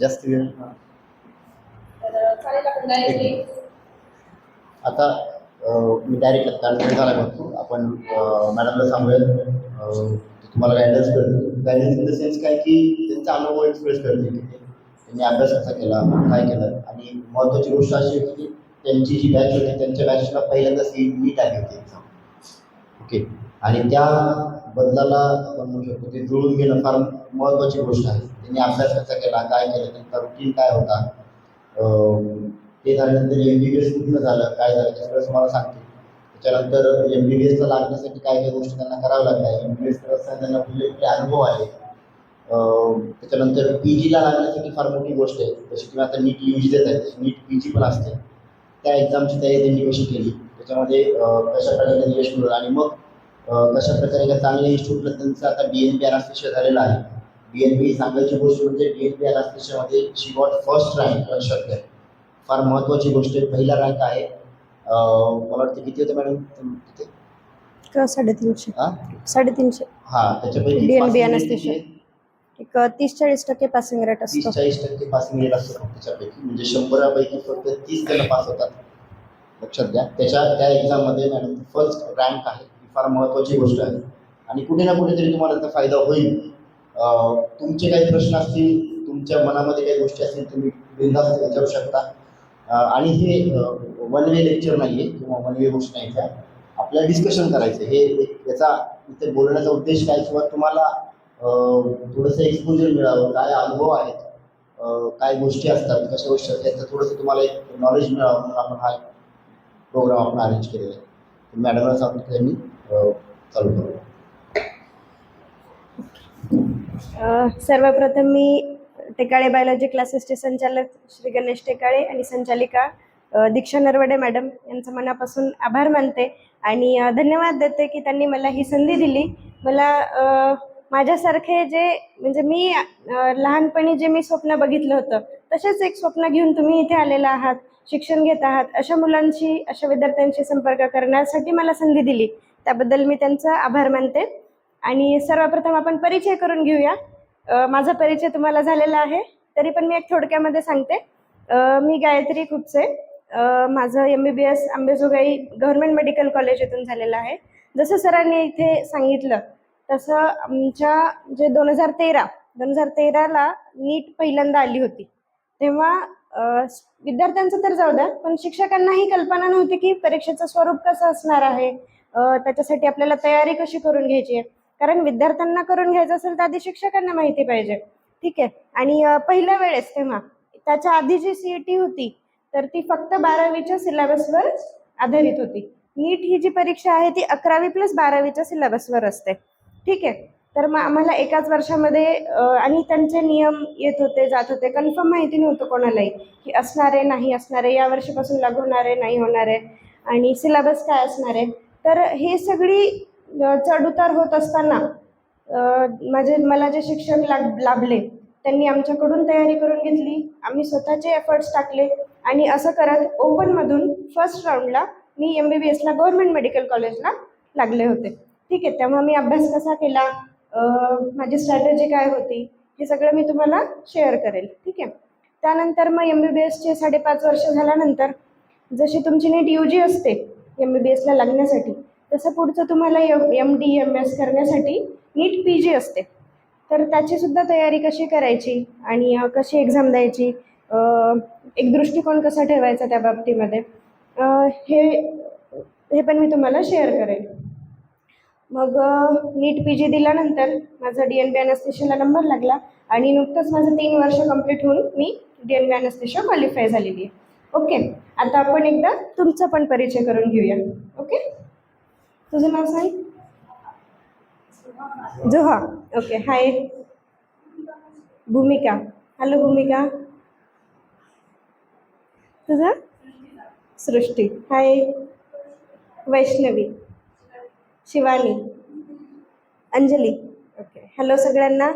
जास्त वेळ चालेल आपण डायरेक्टली आता मी डायरेक्ट कॉन्फिडन्स झाला बघतो आपण मॅडमला सांगूयात तुम्हाला गायडन्स करतील. गायडन्स इन द सेन्स काय की त्यांचा अनुभव एक्सप्रेस करतील की त्यांनी अभ्यास कसा केला, काय केलं. आणि महत्त्वाची गोष्ट अशी होती की त्यांची जी बॅच होती त्यांच्या बॅचला पहिल्यांदा नीट आली होती एक्झाम. ओके. आणि त्या बदलाला आपण म्हणू शकतो ते जुळून घेणं फार महत्त्वाची गोष्ट आहे. त्यांनी अभ्यास कसा केला, काय केलं, त्यांचा रुटीन काय होता, ते झाल्यानंतर MBBS पूर्ण झालं, काय झालं ते सगळं तुम्हाला सांगते. त्याच्यानंतर MBBSला लागण्यासाठी काय काय गोष्टी त्यांना कराव्या लागल्या. MBBS करत असताना त्यांना कुठले अनुभव आले. त्याच्यानंतर PGला लागण्यासाठी फार मोठी गोष्ट आहे. जशी तुम्ही आता नीट UG देत आहे तशी नीट PG पण असते. त्या एक्झामची तयारी त्यांनी कशी केली, त्याच्यामध्ये कशा प्रकारे यश मिळवलं. आणि मग कशा प्रकारे एका चांगल्या इन्स्टिट्यूटला त्यांचं आता DNP अनास्थेशिया झालेला आहे. DNP सांगायची गोष्ट म्हणजे DNP अनास्थेशियामध्ये शी गॉट फर्स्ट रँक शक्य आहे. फार महत्त्वाची गोष्ट आहे. पहिला रँक आहे. मला वाटतं किती होतं मॅडम तिथे? 350. हां 350. हां त्याच्यापैकी DNP अनास्थेशिया एक 30-40% पासिंग रेट असतो. 30-40% पासिंग रेट असतो त्याच्यापैकी. म्हणजे 100पैकी फक्त 30 जण पास होतात. लक्षात घ्या. त्या एक्झाममध्ये मॅडम फर्स्ट रँक आहे. ही फार महत्त्वाची गोष्ट आहे. आणि कुठे ना कुठेतरी तुम्हाला त्याचा फायदा होईल. तुमचे काही प्रश्न असतील, तुमच्या मनामध्ये काही गोष्टी असतील, तुम्ही बिनधास्त विचारू शकता. आणि हे वन वे लेक्चर नाही आहे किंवा वन वे गोष्ट नाही. त्या आपल्याला डिस्कशन करायचं. हे याचा इथे बोलण्याचा उद्देश काय, किंवा तुम्हाला थोडंसं एक्सपोजर मिळावं, काय अनुभव आहेत, काय गोष्टी असतात, कशा गोष्टी असतात, याचं थोडंसं तुम्हाला एक नॉलेज मिळावं म्हणून आपण हा प्रोग्राम आपण अरेंज केलेला आहे. मॅडमला सांगतो त्यांनी चालू करू. सर्वप्रथम मी टेकाळे बायोलॉजी क्लासेसचे संचालक श्री गणेश टेकाळे आणि संचालिका दीक्षा नरवडे मॅडम यांचं मनापासून आभार मानते आणि धन्यवाद देते की त्यांनी मला ही संधी दिली. मला माझ्यासारखे जे म्हणजे मी लहानपणी जे मी स्वप्न बघितलं होतं तसेच एक स्वप्न घेऊन तुम्ही इथे आलेला आहात, शिक्षण घेत आहात. अशा मुलांशी, अशा विद्यार्थ्यांशी संपर्क करण्यासाठी मला संधी दिली, त्याबद्दल मी त्यांचा आभार मानते. आणि सर्वप्रथम आपण परिचय करून घेऊया. माझा परिचय तुम्हाला झालेला आहे, तरी पण मी एक थोडक्यामध्ये सांगते. मी गायत्री खुपसे. माझं MBBS Ambejogai government medical college येथून झालेलं आहे. जसं सरांनी इथे सांगितलं तसं आमच्या जे 2013ला नीट पहिल्यांदा आली होती, तेव्हा विद्यार्थ्यांचं तर जाऊ द्या, पण शिक्षकांनाही कल्पना नव्हती की परीक्षेचं स्वरूप कसं असणार आहे, त्याच्यासाठी आपल्याला तयारी कशी करून घ्यायची आहे. कारण विद्यार्थ्यांना करून घ्यायचं असेल तर आधी शिक्षकांना माहिती पाहिजे. ठीक आहे. आणि पहिल्या वेळेस तेव्हा त्याच्या आधी जी CET होती तर ती फक्त 12वीच्या सिलेबसवर आधारित होती. नीट ही जी परीक्षा आहे ती 11वी + 12वीच्या सिलेबसवर असते. ठीक आहे. तर मग आम्हाला एकाच वर्षामध्ये आणि त्यांचे नियम येत होते, जात होते. कन्फर्म माहिती नव्हतं कोणालाही की असणार आहे, नाही असणार आहे, या वर्षीपासून लागू होणार आहे, नाही होणार आहे, आणि सिलेबस काय असणार आहे. तर हे सगळी चढउतार होत असताना मला जे शिक्षण लाभले त्यांनी आमच्याकडून तयारी करून घेतली. आम्ही स्वतःचे एफर्ट्स टाकले आणि असं करत ओपनमधून फर्स्ट राऊंडला मी MBBSला गव्हर्नमेंट मेडिकल कॉलेजला लागले होते. ठीक आहे. तेव्हा मी अभ्यास कसा केला, माझी स्ट्रॅटेजी काय होती, हे सगळं मी तुम्हाला शेअर करेल. ठीक आहे. त्यानंतर मग MBBSचे 5.5 वर्ष झाल्यानंतर जशी तुमची नीट UG असते MBBSला लागण्यासाठी, तसं पुढचं तुम्हाला MD MS करण्यासाठी नीट PG असते. तर त्याचीसुद्धा तयारी कशी करायची आणि कशी एक्झाम द्यायची, एक दृष्टिकोन कसा ठेवायचा त्या बाबतीमध्ये, हे पण मी तुम्हाला शेअर करेन. मग नीट PG दिल्यानंतर माझा DNP अनास्थेशियाला नंबर लागला आणि नुकतंच माझं 3 वर्ष कंप्लीट होऊन मी DNP अनास्थेशिया क्वालिफाय झालेली आहे. ओके. आता आपण एकदा तुमचा पण परिचय करून घेऊया. ओके. तुझं नाव सांग. जुहा. ओके. हाय. भूमिका. हॅलो भूमिका. तुझं? सृष्टी. हाय. वैष्णवी. शिवानी. अंजली. ओके. हॅलो सगळ्यांना.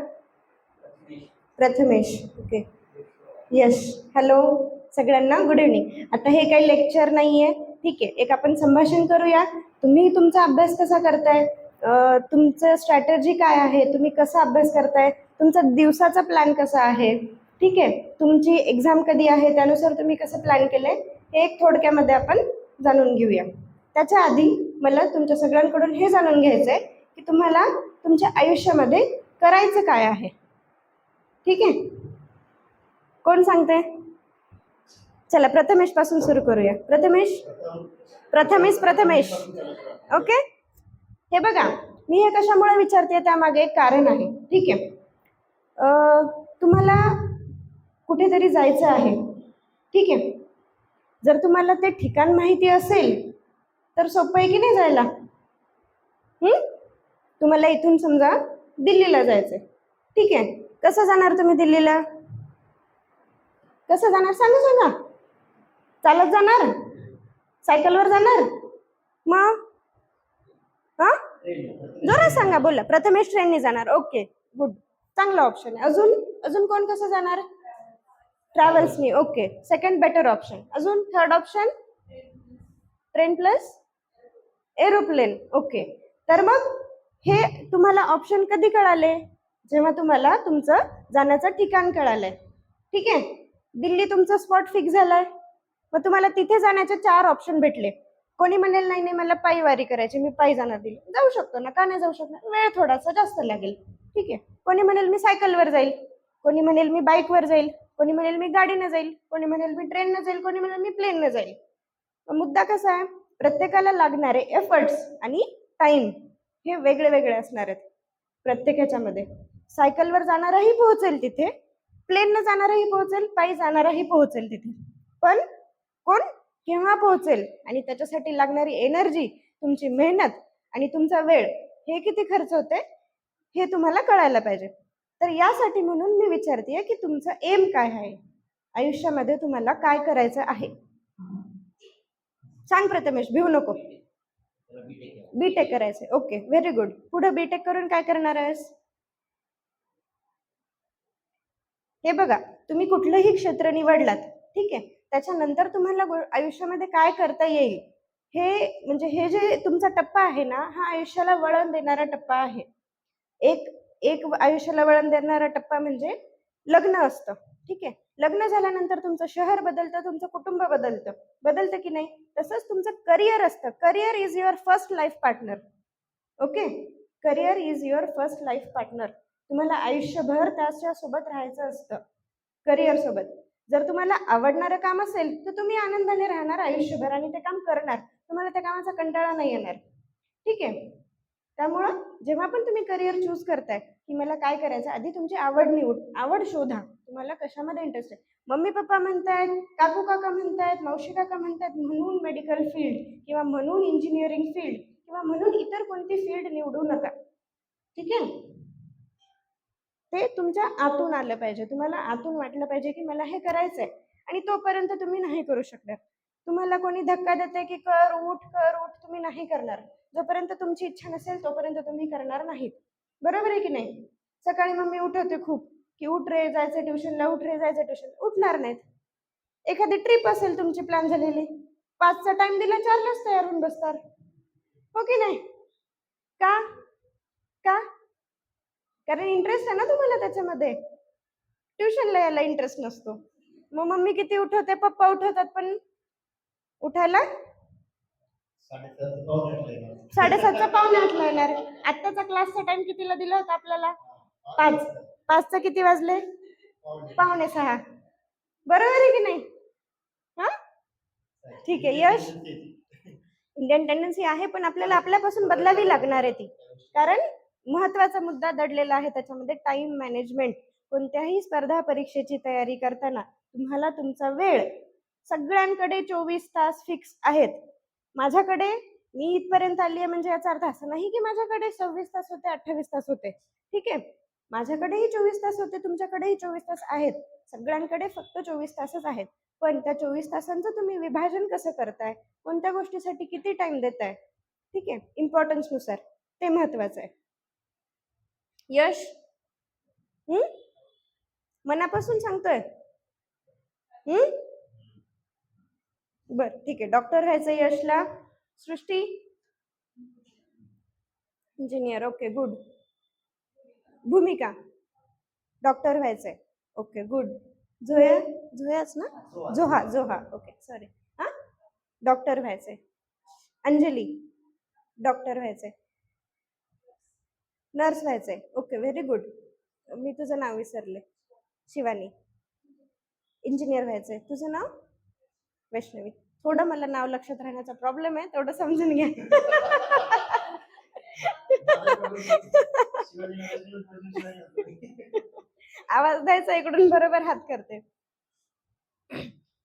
प्रथमेश. ओके. यश. हॅलो सगळ्यांना. Good evening. आता हे काही लेक्चर नाही आहे. ठीक आहे. एक आपण संभाषण करूया. तुम्ही तुमचा अभ्यास कसा करताय, तुमचं स्ट्रॅटेजी काय आहे, तुम्ही कसा अभ्यास करताय, तुमचा दिवसाचा प्लॅन कसा आहे. ठीक आहे, तुमची एक्झाम कधी आहे त्यानुसार तुम्ही कसं प्लॅन केलंय हे एक थोडक्यामध्ये आपण जाणून घेऊया. त्याच्या आधी मला तुमच्या सगळ्यांकडून हे जाणून घ्यायचं आहे की तुम्हाला तुमच्या आयुष्यामध्ये करायचं काय आहे. ठीक आहे, कोण सांगते? चला प्रथमेश पासून सुरू करूया. प्रथमेश ओके. हे बघा, मी हे कशामुळे विचारते त्यामागे एक कारण आहे. ठीक आहे, तुम्हाला कुठेतरी जायचं आहे. ठीक आहे, जर तुम्हाला ते ठिकाण माहिती असेल तर सोपं आहे की नाही जायला. तुम्हाला इथून समजा दिल्लीला जायचंय. ठीक आहे, कसं जाणार तुम्ही दिल्लीला? कसं जाणार सांगा. चालत जाणार? सायकलवर जाणार? मग हा जोरात सांगा, बोला. प्रथमेश ट्रेनने जाणार. ओके गुड, चांगला ऑप्शन आहे. अजून कोण कसं जाणार? ट्रॅव्हल्सनी. Okay, second better option. अजून third option train plus aeroplane. Okay, तर मग हे तुम्हाला ऑप्शन कधी कळाले? जेव्हा तुम्हाला तुमचं जाण्याचं ठिकाण कळालंय. ठीक आहे, दिल्ली तुमचं स्पॉट फिक्स झालाय. मग तुम्हाला तिथे जाण्याचे 4 ऑप्शन भेटले. कोणी म्हणेल नाही मला पायी वारी करायची, मी पायी जाणार दिल्ली. जाऊ शकतो ना, का नाही जाऊ शकणार? वेळ थोडासा जास्त लागेल. ठीक आहे, कोणी म्हणेल मी सायकलवर जाईल, कोणी म्हणेल मी बाईकवर जाईल, कोणी म्हणेल मी गाडीनं जाईल, कोणी म्हणेल मी ट्रेननं जाईल, कोणी म्हणेल मी प्लेननं जाईल. मुद्दा कसा आहे, प्रत्येकाला लागणारे एफर्ट्स आणि टाइम हे वेगळे वेगळे असणार आहेत प्रत्येकाच्यामध्ये. सायकलवर जाणाराही पोहोचेल तिथे, प्लेननं जाणाराही पोहोचेल, पायी जाणाराही पोहोचेल तिथे. पण कोण केव्हा पोहोचेल आणि त्याच्यासाठी लागणारी एनर्जी, तुमची मेहनत आणि तुमचा वेळ हे किती खर्च होते हे तुम्हाला कळायला पाहिजे. तर यासाठी म्हणून मी विचारते की तुमचं एम काय आहे आयुष्यामध्ये, तुम्हाला काय करायचं आहे. सांग प्रथमेश, भिवू नको. बीटेक करायचंय. Okay, very good. पुढे बीटेक करून काय करणार आहेस? हे बघा, तुम्ही कुठलंही क्षेत्र निवडलात, ठीक आहे, त्याच्यानंतर तुम्हाला आयुष्यामध्ये काय करता येईल हे म्हणजे हे जे तुमचा टप्पा आहे ना, हा आयुष्याला वळण देणारा टप्पा आहे. एक आयुष्याला वळण देणारा टप्पा म्हणजे लग्न असतं. ठीक आहे, लग्न झाल्यानंतर तुमचं शहर बदलतं, तुमचं कुटुंब बदलतं की नाही. तसंच तुमचं करिअर असतं. Career is your first life partner. Okay, career is your first life partner. तुम्हाला आयुष्यभर त्याच्या सोबत राहायचं असतं, करिअर सोबत. जर तुम्हाला आवडणारं काम असेल तर तुम्ही आनंदाने राहणार आयुष्यभर आणि ते काम करणार, तुम्हाला त्या कामाचा कंटाळा नाही येणार. ठीक आहे, त्यामुळं जेव्हा पण तुम्ही करिअर चूज करताय की मला काय करायचं, आधी तुमची आवड शोधा. तुम्हाला कशामध्ये इंटरेस्ट आहे. मम्मी पप्पा म्हणतायत, काकू काका म्हणतायत, मावशी काका म्हणतायत म्हणून मेडिकल फील्ड किंवा म्हणून इंजिनिअरिंग फील्ड किंवा म्हणून इतर कोणती फील्ड निवडू नका. ठीक आहे, ते तुमच्या आतून आलं पाहिजे. तुम्हाला आतून वाटलं पाहिजे की मला हे करायचंय, आणि तोपर्यंत तुम्ही नाही करू शकणार. तुम्हाला कोणी धक्का देते की कर उठ, तुम्ही नाही करणार. जोपर्यंत तुमची इच्छा नसेल तोपर्यंत तुम्ही करणार नाहीत. बरोबर आहे की नाही. सकाळी मम्मी उठवते खूप की उठ रे जायचं ट्युशनला, उठ रे जायचं ट्युशन, उठणार नाहीत. एखादी ट्रिप असेल तुमची प्लॅन झालेली, 5चा टाइम दिला 4लाच तयार होऊन बसणार. हो की नाही? का का कारण इंटरेस्ट आहे ना तुम्हाला त्याच्यामध्ये. ट्युशनला यायला इंटरेस्ट नसतो. मग मम्मी किती उठवते, पप्पा उठवतात, पण उठायला 7:30चा पावणे 8ला येणार. आत्ताचा क्लासचा टाइम कितीला दिला होता आपल्याला? 5चा किती वाजले? पावणे 6. बरोबर आहे की नाही? हा ठीक आहे. यश, इंडियन टेंडन्सी आहे पण आपल्याला आपल्यापासून बदलावी लागणार आहे ती. कारण महत्वाचा मुद्दा दडलेला आहे त्याच्यामध्ये, टाइम मॅनेजमेंट. कोणत्याही स्पर्धा परीक्षेची तयारी करताना तुम्हाला तुमचा वेळ, सगळ्यांकडे 24 तास फिक्स आहेत. माझ्याकडे, मी इथपर्यंत आली आहे म्हणजे याचा अर्थ असं नाही की माझ्याकडे 26 तास होते, 28 तास होते. ठीक आहे, माझ्याकडेही 24 तास होते, तुमच्याकडेही 24 तास आहेत. सगळ्यांकडे फक्त 24 तासच आहेत. पण त्या 24 तासांचं तुम्ही विभाजन कसं करताय, कोणत्या गोष्टीसाठी किती टाइम देताय, ठीक आहे, इम्पॉर्टन्स नुसार, ते महत्वाचं आहे. यश, मनापासून सांगतोय? बर ठीक आहे. डॉक्टर व्हायचं यशला. Srishti, engineer. Okay good. Bhumika, doctor व्हायचंय. Okay good. झोया, झोयाच ना, जोहा जोहा, ओके सॉरी. हां, डॉक्टर व्हायचंय. अंजली, डॉक्टर व्हायचंय. नर्स व्हायचंय, ओके व्हेरी गुड. मी तुझं नाव विसरले. शिवानी, इंजिनियर व्हायचंय. तुझं नाव? वैष्णवी. थोडं मला नाव लक्षात राहण्याचा प्रॉब्लेम आहे, तेवढं समजून घ्या. आवाज द्यायचा इकडून बरोबर हात करते.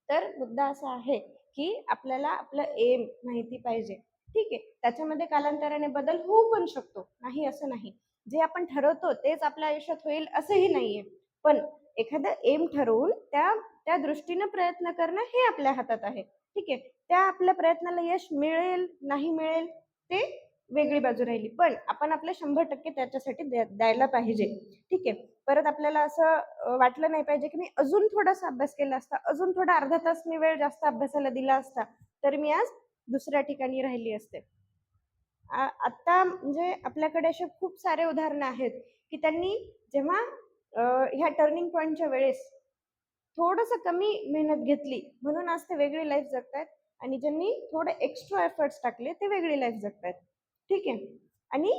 तर मुद्दा असा आहे की आपल्याला आपलं एम माहिती पाहिजे. ठीक आहे, त्याच्यामध्ये कालांतराने बदल होऊ पण शकतो, नाही असं नाही. जे आपण ठरवतो तेच आपल्या आयुष्यात होईल असंही नाहीये. पण एखादं एम ठरवून त्या त्या दृष्टीनं प्रयत्न करणं हे आपल्या हातात आहे. ठीक आहे, त्या आपल्या प्रयत्नाला यश मिळेल नाही मिळेल ते वेगळी बाजू राहिली, पण आपण आपले 100% त्याच्यासाठी द्यायला पाहिजे. ठीक आहे, परत आपल्याला असं वाटलं नाही पाहिजे की मी अजून थोडासा अभ्यास केला असता, अजून थोडा अर्धा तास मी वेळ जास्त अभ्यासाला दिला असता तर मी आज दुसऱ्या ठिकाणी राहिली असते. आता म्हणजे आपल्याकडे असे खूप सारे उदाहरणं आहेत की त्यांनी जेव्हा ह्या टर्निंग पॉईंटच्या वेळेस थोडंसं कमी मेहनत घेतली म्हणून आज ते वेगळी लाईफ जगतायत, आणि ज्यांनी थोडे एक्स्ट्रा एफर्ट्स टाकले ते वेगळी लाईफ जगतायत. ठीक आहे, आणि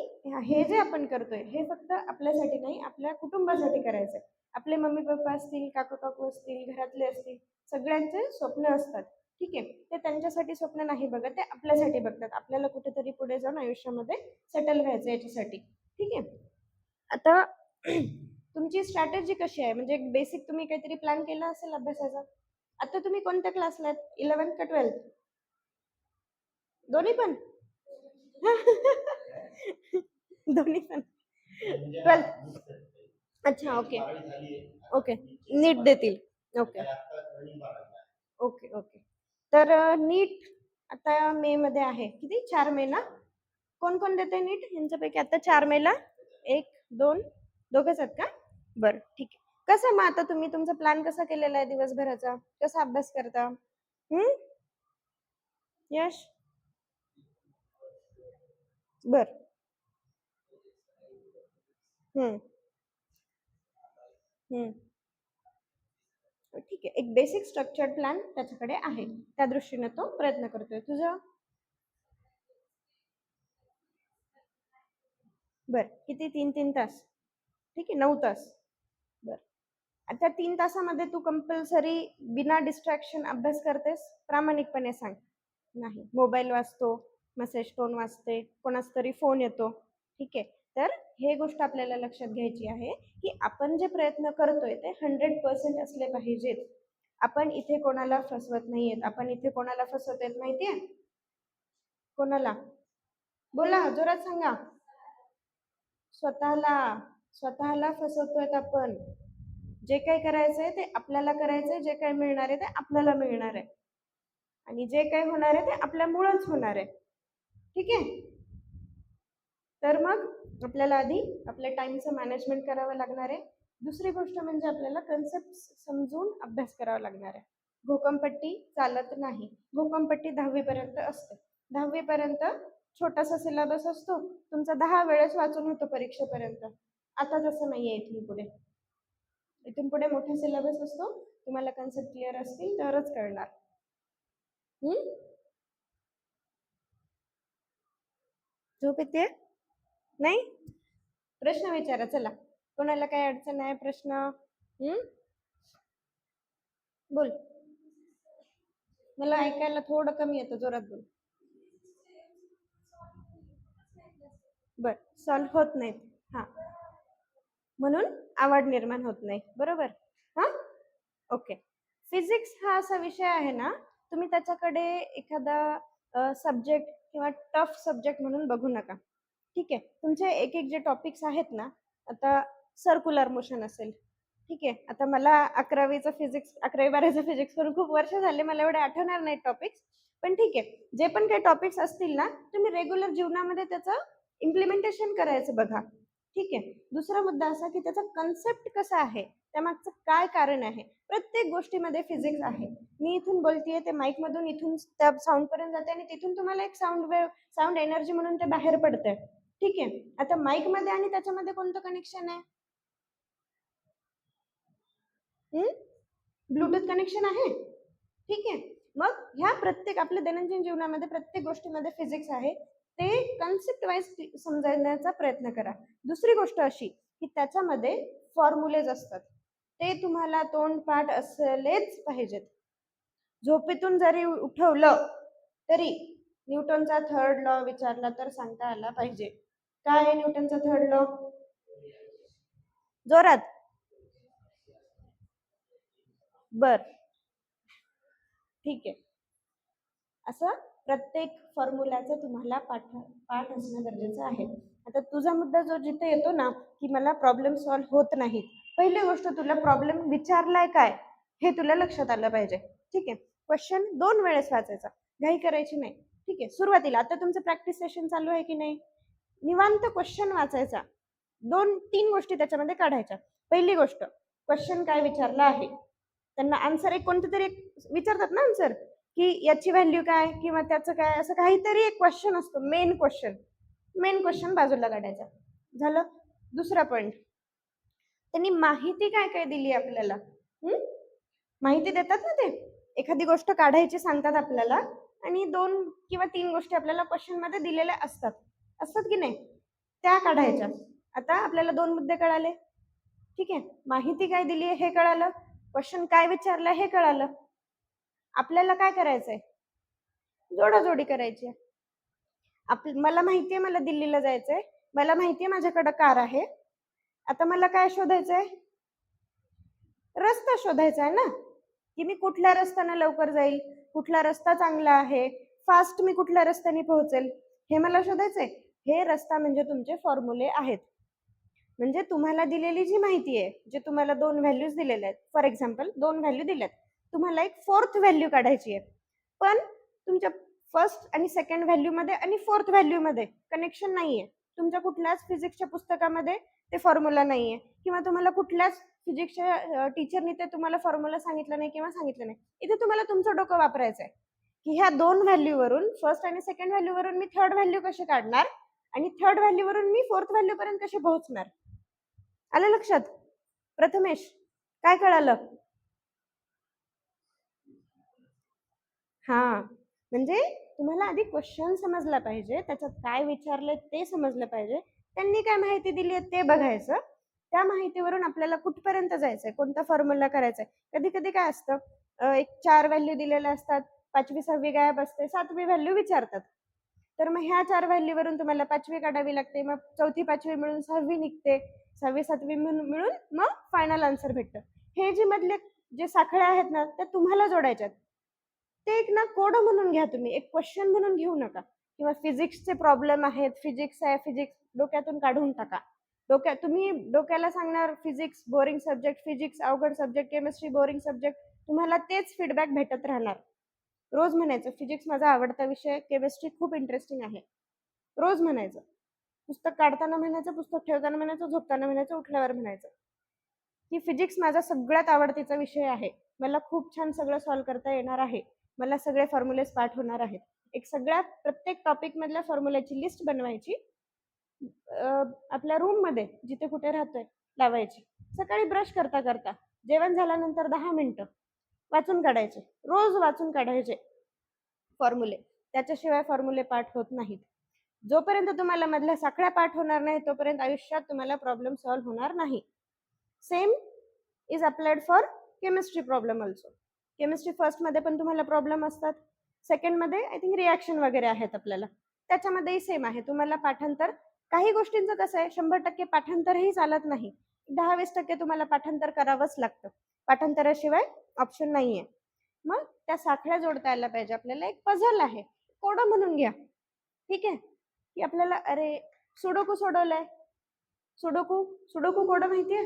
हे जे आपण करतोय हे फक्त आपल्यासाठी नाही, आपल्या कुटुंबासाठी करायचंय. आपले मम्मी पप्पा असतील, काका काकू असतील, घरातले असतील, सगळ्यांचे स्वप्न असतात. ठीक आहे, ते त्यांच्यासाठी स्वप्न नाही बघत, ते आपल्यासाठी बघतात. आपल्याला कुठेतरी पुढे जाऊन आयुष्यामध्ये सेटल व्हायचं याच्यासाठी. ठीक आहे, आता तुमची स्ट्रॅटेजी कशी आहे? म्हणजे बेसिक तुम्ही काहीतरी प्लॅन केला असेल अभ्यासाचा. आता तुम्ही कोणत्या क्लासला आहेत? 11th का 12th? दोन्ही पण? दोन्ही पण 12th. अच्छा, ओके ओके, नीट देतील. Okay okay okay. तर नीट आता मे मध्ये आहे. किती? 4 मे ना? कोण कोण देते नीट यांच्यापैकी? आता 4 मेला 1 2 दोघंच आहेत का? बरं, ठीक आहे. कसं मग आता तुम्ही तुमचा प्लॅन कसा केलेला आहे दिवसभराचा? कसा अभ्यास करता? यश? बर. हम्म हम्म ठीक आहे, एक बेसिक स्ट्रक्चर्ड प्लॅन त्याच्याकडे आहे, त्या दृष्टीने तो प्रयत्न करतोय. तुझं? बर, किती? 3-3 तास? ठीक आहे, 9 तास. बर, आता 3 तासामध्ये तू कंपल्सरी बिना डिस्ट्रॅक्शन अभ्यास करतेस? प्रामाणिकपणे सांग. नाही, मोबाईल वाचतो, मेसेज टोन वाचते, कोणाचा तरी फोन येतो. ठीक आहे, तर हे गोष्ट आपल्याला लक्षात घ्यायची आहे की आपण जे प्रयत्न करतोय ते 100% असले पाहिजेत. आपण इथे कोणाला फसवत नाहीयेत. आपण इथे कोणाला फसवतोय माहितीये? कोणाला? बोला, जोरात सांगा. स्वतःला. स्वतःला फसवतोय आपण. जे काही करायचंय ते आपल्याला करायचंय, जे काही मिळणार आहे ते आपल्याला मिळणार आहे, आणि जे काही होणार आहे ते आपल्यामुळेच होणार आहे. ठीक आहे, तर मग आपल्याला आधी आपल्या टाइमचं मॅनेजमेंट करावं लागणार आहे. दुसरी गोष्ट म्हणजे आपल्याला कन्सेप्ट समजून अभ्यास करावा लागणार आहे. घोकमपट्टी चालत नाही. घोकमपट्टी 10वी पर्यंत असते. 10वी पर्यंत छोटासा सिलेबस असतो, तुमचा 10 वेळेस वाचून होतो परीक्षेपर्यंत. आता तसं नाहीये. इथून पुढे मोठा सिलेबस असतो. तुम्हाला कन्सेप्ट क्लिअर असतील तरच कळणार. झोप येते? नाही? प्रश्न विचारा, चला. कोणाला काय अडचण आहे? प्रश्न? बोल. मला ऐकायला थोडं कमी येतं, जोरात बोल. बर, सॉल्व्ह होत नाहीत. हा, म्हणून आवड निर्माण होत नाही, बरोबर? हा, ओके. फिजिक्स हा असा विषय आहे ना, तुम्ही त्याच्याकडे एखादा सब्जेक्ट किंवा टफ सब्जेक्ट म्हणून बघू नका. ठीक आहे, तुमचे एक एक जे टॉपिक्स आहेत ना, आता सर्क्युलर मोशन असेल. ठीक आहे, आता मला 11वी-12वीचं फिजिक्स करून खूप वर्ष झाले, मला एवढे आठवणार नाही टॉपिक्स. पण ठीक आहे, जे पण काही टॉपिक्स असतील ना, तुम्ही रेग्युलर जीवनामध्ये त्याचं इम्प्लिमेंटेशन करायचं बघा. ठीक आहे, दुसरा मुद्दा असा की त्याचा कन्सेप्ट कसा आहे, त्यामागचं काय कारण आहे. प्रत्येक गोष्टीमध्ये फिजिक्स आहे. मी इथून बोलतेय, ते माईक मधून इथून त्या साऊंड पर्यंत जाते, आणि तिथून तुम्हाला एक साऊंड एनर्जी म्हणून ते बाहेर पडतंय. ठीक आहे, आता माईक मध्ये आणि त्याच्यामध्ये कोणतं कनेक्शन आहे? ब्लूटूथ कनेक्शन आहे, ठीक आहे. मग ह्या प्रत्येक आपल्या दैनंदिन जीवनामध्ये प्रत्येक गोष्टीमध्ये फिजिक्स आहे, ते कन्सेप्ट वाईज समजण्याचा प्रयत्न करा. दुसरी गोष्ट अशी की त्याच्यामध्ये फॉर्म्युलेज असतात, ते तुम्हाला तोंडपाठ असलेच पाहिजेत. झोपेतून जरी उठवलं तरी न्यूटनचा थर्ड लॉ विचारला तर सांगता आला पाहिजे. काय आहे न्यूटनचा थर्ड लॉ? जोरात. बर, ठीक आहे. असं प्रत्येक फॉर्म्युल्याचं तुम्हाला पाठ असणं गरजेचं आहे. आता तुझा मुद्दा जो जिथे येतो ना की मला प्रॉब्लेम सॉल्व्ह होत नाही, पहिली गोष्ट तुला प्रॉब्लेम विचारलाय काय हे तुला लक्षात आलं पाहिजे. ठीक आहे. क्वेश्चन 2 वेळेस वाचायचा, घाई करायची नाही. ठीक आहे. सुरुवातीला आता तुमचं प्रॅक्टिस सेशन चालू आहे की नाही, निवांत क्वेश्चन वाचायचा, 2-3 गोष्टी त्याच्यामध्ये काढायच्या. पहिली गोष्ट, क्वेश्चन काय विचारला आहे, त्यांना आन्सर एक कोणतं तरी विचारतात ना आन्सर की याची व्हॅल्यू काय किंवा त्याचं काय, असं काहीतरी एक क्वेश्चन असतो, मेन क्वेश्चन बाजूला काढायचा. झालं. दुसरा पॉइंट, त्यांनी माहिती काय काय दिली आपल्याला, माहिती देतात ना ते, एखादी गोष्ट काढायची सांगतात आपल्याला आणि 2 किंवा 3 गोष्टी आपल्याला क्वेश्चन मध्ये दिलेल्या असतात की नाही, त्या काढायच्या. आता आपल्याला 2 मुद्दे कळाले, ठीक आहे. माहिती काय दिली हे कळालं, क्वेश्चन काय विचारलं हे कळालं. आपल्याला काय करायचंय, जोडाजोडी करायची आहे. मला माहितीये मला दिल्लीला जायचंय, मला माहितीये माझ्याकडे कार आहे, आता मला काय शोधायचंय, रस्ता शोधायचा आहे ना, की मी कुठल्या रस्त्याने लवकर जाईल, कुठला रस्ता चांगला आहे, फास्ट मी कुठल्या रस्त्याने पोहोचेल, हे मला शोधायचंय. हे रस्ता म्हणजे तुमचे फॉर्म्युले आहेत. म्हणजे तुम्हाला दिलेली जी माहिती आहे, जे तुम्हाला 2 व्हॅल्यूज दिलेल्या आहेत, फॉर एक्झाम्पल 2 व्हॅल्यू दिल्यात, तुम्हाला एक 4th व्हॅल्यू काढायची आहे, पण तुमच्या फर्स्ट आणि सेकंड व्हॅल्यू मध्ये आणि 4th व्हॅल्यू मध्ये कनेक्शन नाहीये. तुमच्या कुठल्याच फिजिक्सच्या पुस्तकामध्ये ते फॉर्म्युला नाहीये किंवा तुम्हाला कुठल्याच फिजिक्सच्या टीचरनी ते तुम्हाला फॉर्म्युला सांगितलं नाही किंवा सांगितलं नाही. इथे तुम्हाला तुमचं डोकं वापरायचं आहे की ह्या 2 व्हॅल्यू वरून, फर्स्ट आणि सेकंड व्हॅल्यू वरून मी 3rd व्हॅल्यू कशी काढणार आणि 3rd व्हॅल्यू वरून मी 4th व्हॅल्यू पर्यंत कशी पोहोचणार. आलं लक्षात? प्रथमेश, काय कळालं? हा, म्हणजे तुम्हाला आधी क्वेश्चन समजला पाहिजे, त्याच्यात काय विचारले ते समजलं पाहिजे, त्यांनी काय माहिती दिली आहे ते बघायचं, त्या माहितीवरून आपल्याला कुठपर्यंत जायचंय, कोणता फॉर्म्युला करायचाय. कधी कधी काय असतं, एक 4 व्हॅल्यू दिलेल्या असतात, 5वी 6वी गायब असते, 7वी व्हॅल्यू विचारतात, तर मग ह्या 4 व्हॅल्यू वरून तुम्हाला 5वी काढावी लागते, मग 4थी 5वी मिळून 6वी निघते, 6वी 7वी मिळून मग फायनल आन्सर भेटतं. हे जे मधले जे साखळ्या आहेत ना त्या तुम्हाला जोडायच्यात, ते एक ना कोड म्हणून घ्या तुम्ही, एक क्वेश्चन म्हणून घेऊ नका. किंवा फिजिक्सचे प्रॉब्लेम आहेत, फिजिक्स आहे, फिजिक्स डोक्यातून काढून टाका. तुम्ही डोक्याला सांगणार फिजिक्स बोरिंग सब्जेक्ट, फिजिक्स अवघड सब्जेक्ट, केमिस्ट्री बोरिंग सब्जेक्ट, तुम्हाला तेच फीडबॅक भेटत राहणार. रोज म्हणायचं फिजिक्स माझा आवडता विषय, केमिस्ट्री खूप इंटरेस्टिंग आहे, रोज म्हणायचं. पुस्तक काढताना म्हणायचं, पुस्तक ठेवताना म्हणायचं, झोपताना म्हणायचं, उठल्यावर म्हणायचं की फिजिक्स माझा सगळ्यात आवडतीचा विषय आहे, मला खूप छान सगळं सॉल्व्ह करता येणार आहे, मला सगळे फॉर्म्युलेस पाठ होणार आहेत. एक सगळ्या प्रत्येक टॉपिक मधल्या फॉर्म्युल्याची लिस्ट बनवायची, आपल्या रूम मध्ये जिथे कुठे राहतोय लावायची, सकाळी ब्रश करता करता, जेवण झाल्यानंतर 10 मिनिटं वाचून काढायचे, रोज वाचून काढायचे फॉर्म्युले. त्याच्याशिवाय फॉर्म्युले पाठ होत नाहीत. जोपर्यंत तुम्हाला मधल्या साखळ्या पाठ होणार नाही तोपर्यंत आयुष्यात तुम्हाला प्रॉब्लेम सॉल्व्ह होणार नाही. Same is applied for chemistry problem also. Chemistry first मध्ये पण तुम्हाला प्रॉब्लेम असतात, सेकंड मध्ये आय थिंक रिॲक्शन वगैरे आहेत आपल्याला, त्याच्यामध्येही सेम आहे. तुम्हाला पाठांतर, काही गोष्टींचं कसं आहे 100% पाठांतरही चालत नाही, 10-20% तुम्हाला पाठांतर करावंच लागतं, पाठांतराशिवाय ऑप्शन नाहीये. मग त्या साखळ्या जोडता यायला पाहिजे आपल्याला. एक पझल आहे, कोड म्हणून घ्या, ठीक आहे. की आपल्याला अरे सुडोकू सोडवलंय, सुडोकू कोड माहितीये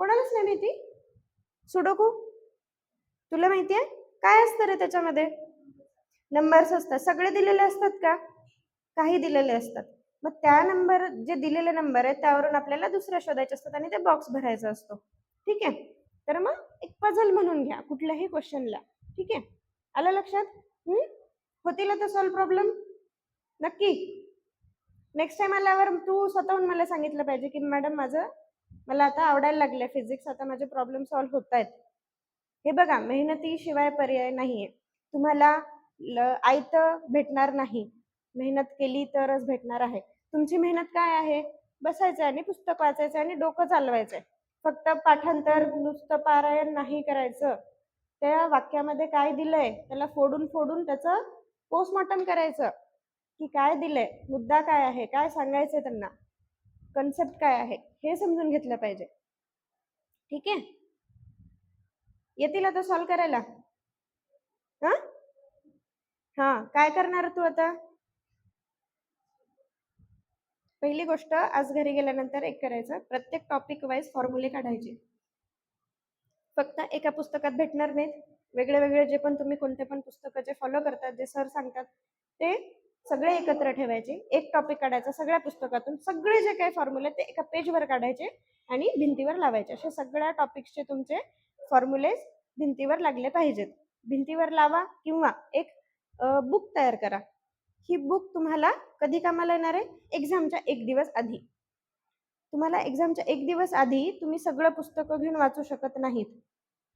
कोणालाच नाही माहिती? सुडोकू तुला माहितीये काय असतं रे त्याच्यामध्ये? नंबर्स असतात, सगळे दिलेले असतात का? काही दिलेले असतात. मग त्या नंबर, जे दिलेले नंबर आहेत त्यावरून आपल्याला दुसऱ्या शोधायचे असतात आणि ते बॉक्स भरायचा असतो, ठीक आहे. तर मग एक पझल म्हणून घ्या कुठल्याही क्वेश्चनला, ठीक आहे. आलं लक्षात? होतील आता सॉल्व्ह प्रॉब्लेम नक्की. नेक्स्ट टाइम आल्यावर तू स्वतःहून मला सांगितलं पाहिजे की मॅडम माझं मला आता आवडायला लागले फिजिक्स, आता माझे प्रॉब्लेम सॉल्व्ह होत आहेत. हे बघा, मेहनतीशिवाय पर्याय नाहीये. तुम्हाला आयतं भेटणार नाही, मेहनत केली तरच भेटणार आहे. तुमची मेहनत काय आहे? बसायचं आणि पुस्तक वाचायचं आणि डोकं चालवायचंय. फक्त पाठांतर नुसतं पारायण नाही करायचं. त्या वाक्यामध्ये काय दिलंय त्याला फोडून फोडून त्याचं पोस्टमॉर्टम करायचं, की काय दिलंय, मुद्दा काय आहे, काय सांगायचंय त्यांना, कन्सेप्ट काय आहे, हे समजून घेतलं पाहिजे. ठीक आहे, येतील आता सॉल्व्ह करायला? हा हा, काय करणार तू आता? पहिली गोष्ट, आज घरी गेल्यानंतर एक करायचं, प्रत्येक टॉपिक वाईज फॉर्म्युले काढायचे. फक्त एका पुस्तकात भेटणार नाहीत, वेगळे वेगळे जे पण तुम्ही कोणते पण पुस्तकं जे फॉलो करतात, जे सर सांगतात ते सगळे एकत्र ठेवायचे. एक टॉपिक काढायचा सगळ्या पुस्तकातून, सगळे जे काही फॉर्म्युले ते एका पेजवर काढायचे आणि भिंतीवर लावायचे. असे सगळ्या टॉपिक्सचे तुमचे फॉर्म्युलेज भिंतीवर लागले पाहिजेत. भिंतीवर लावा किंवा एक बुक तयार करा. ही बुक तुम्हाला कधी कामाला येणार आहे? एक्झामच्या एक दिवस आधी. तुम्हाला एक्झामच्या एक दिवस आधी तुम्ही सगळं पुस्तकं घेऊन वाचू शकत नाहीत.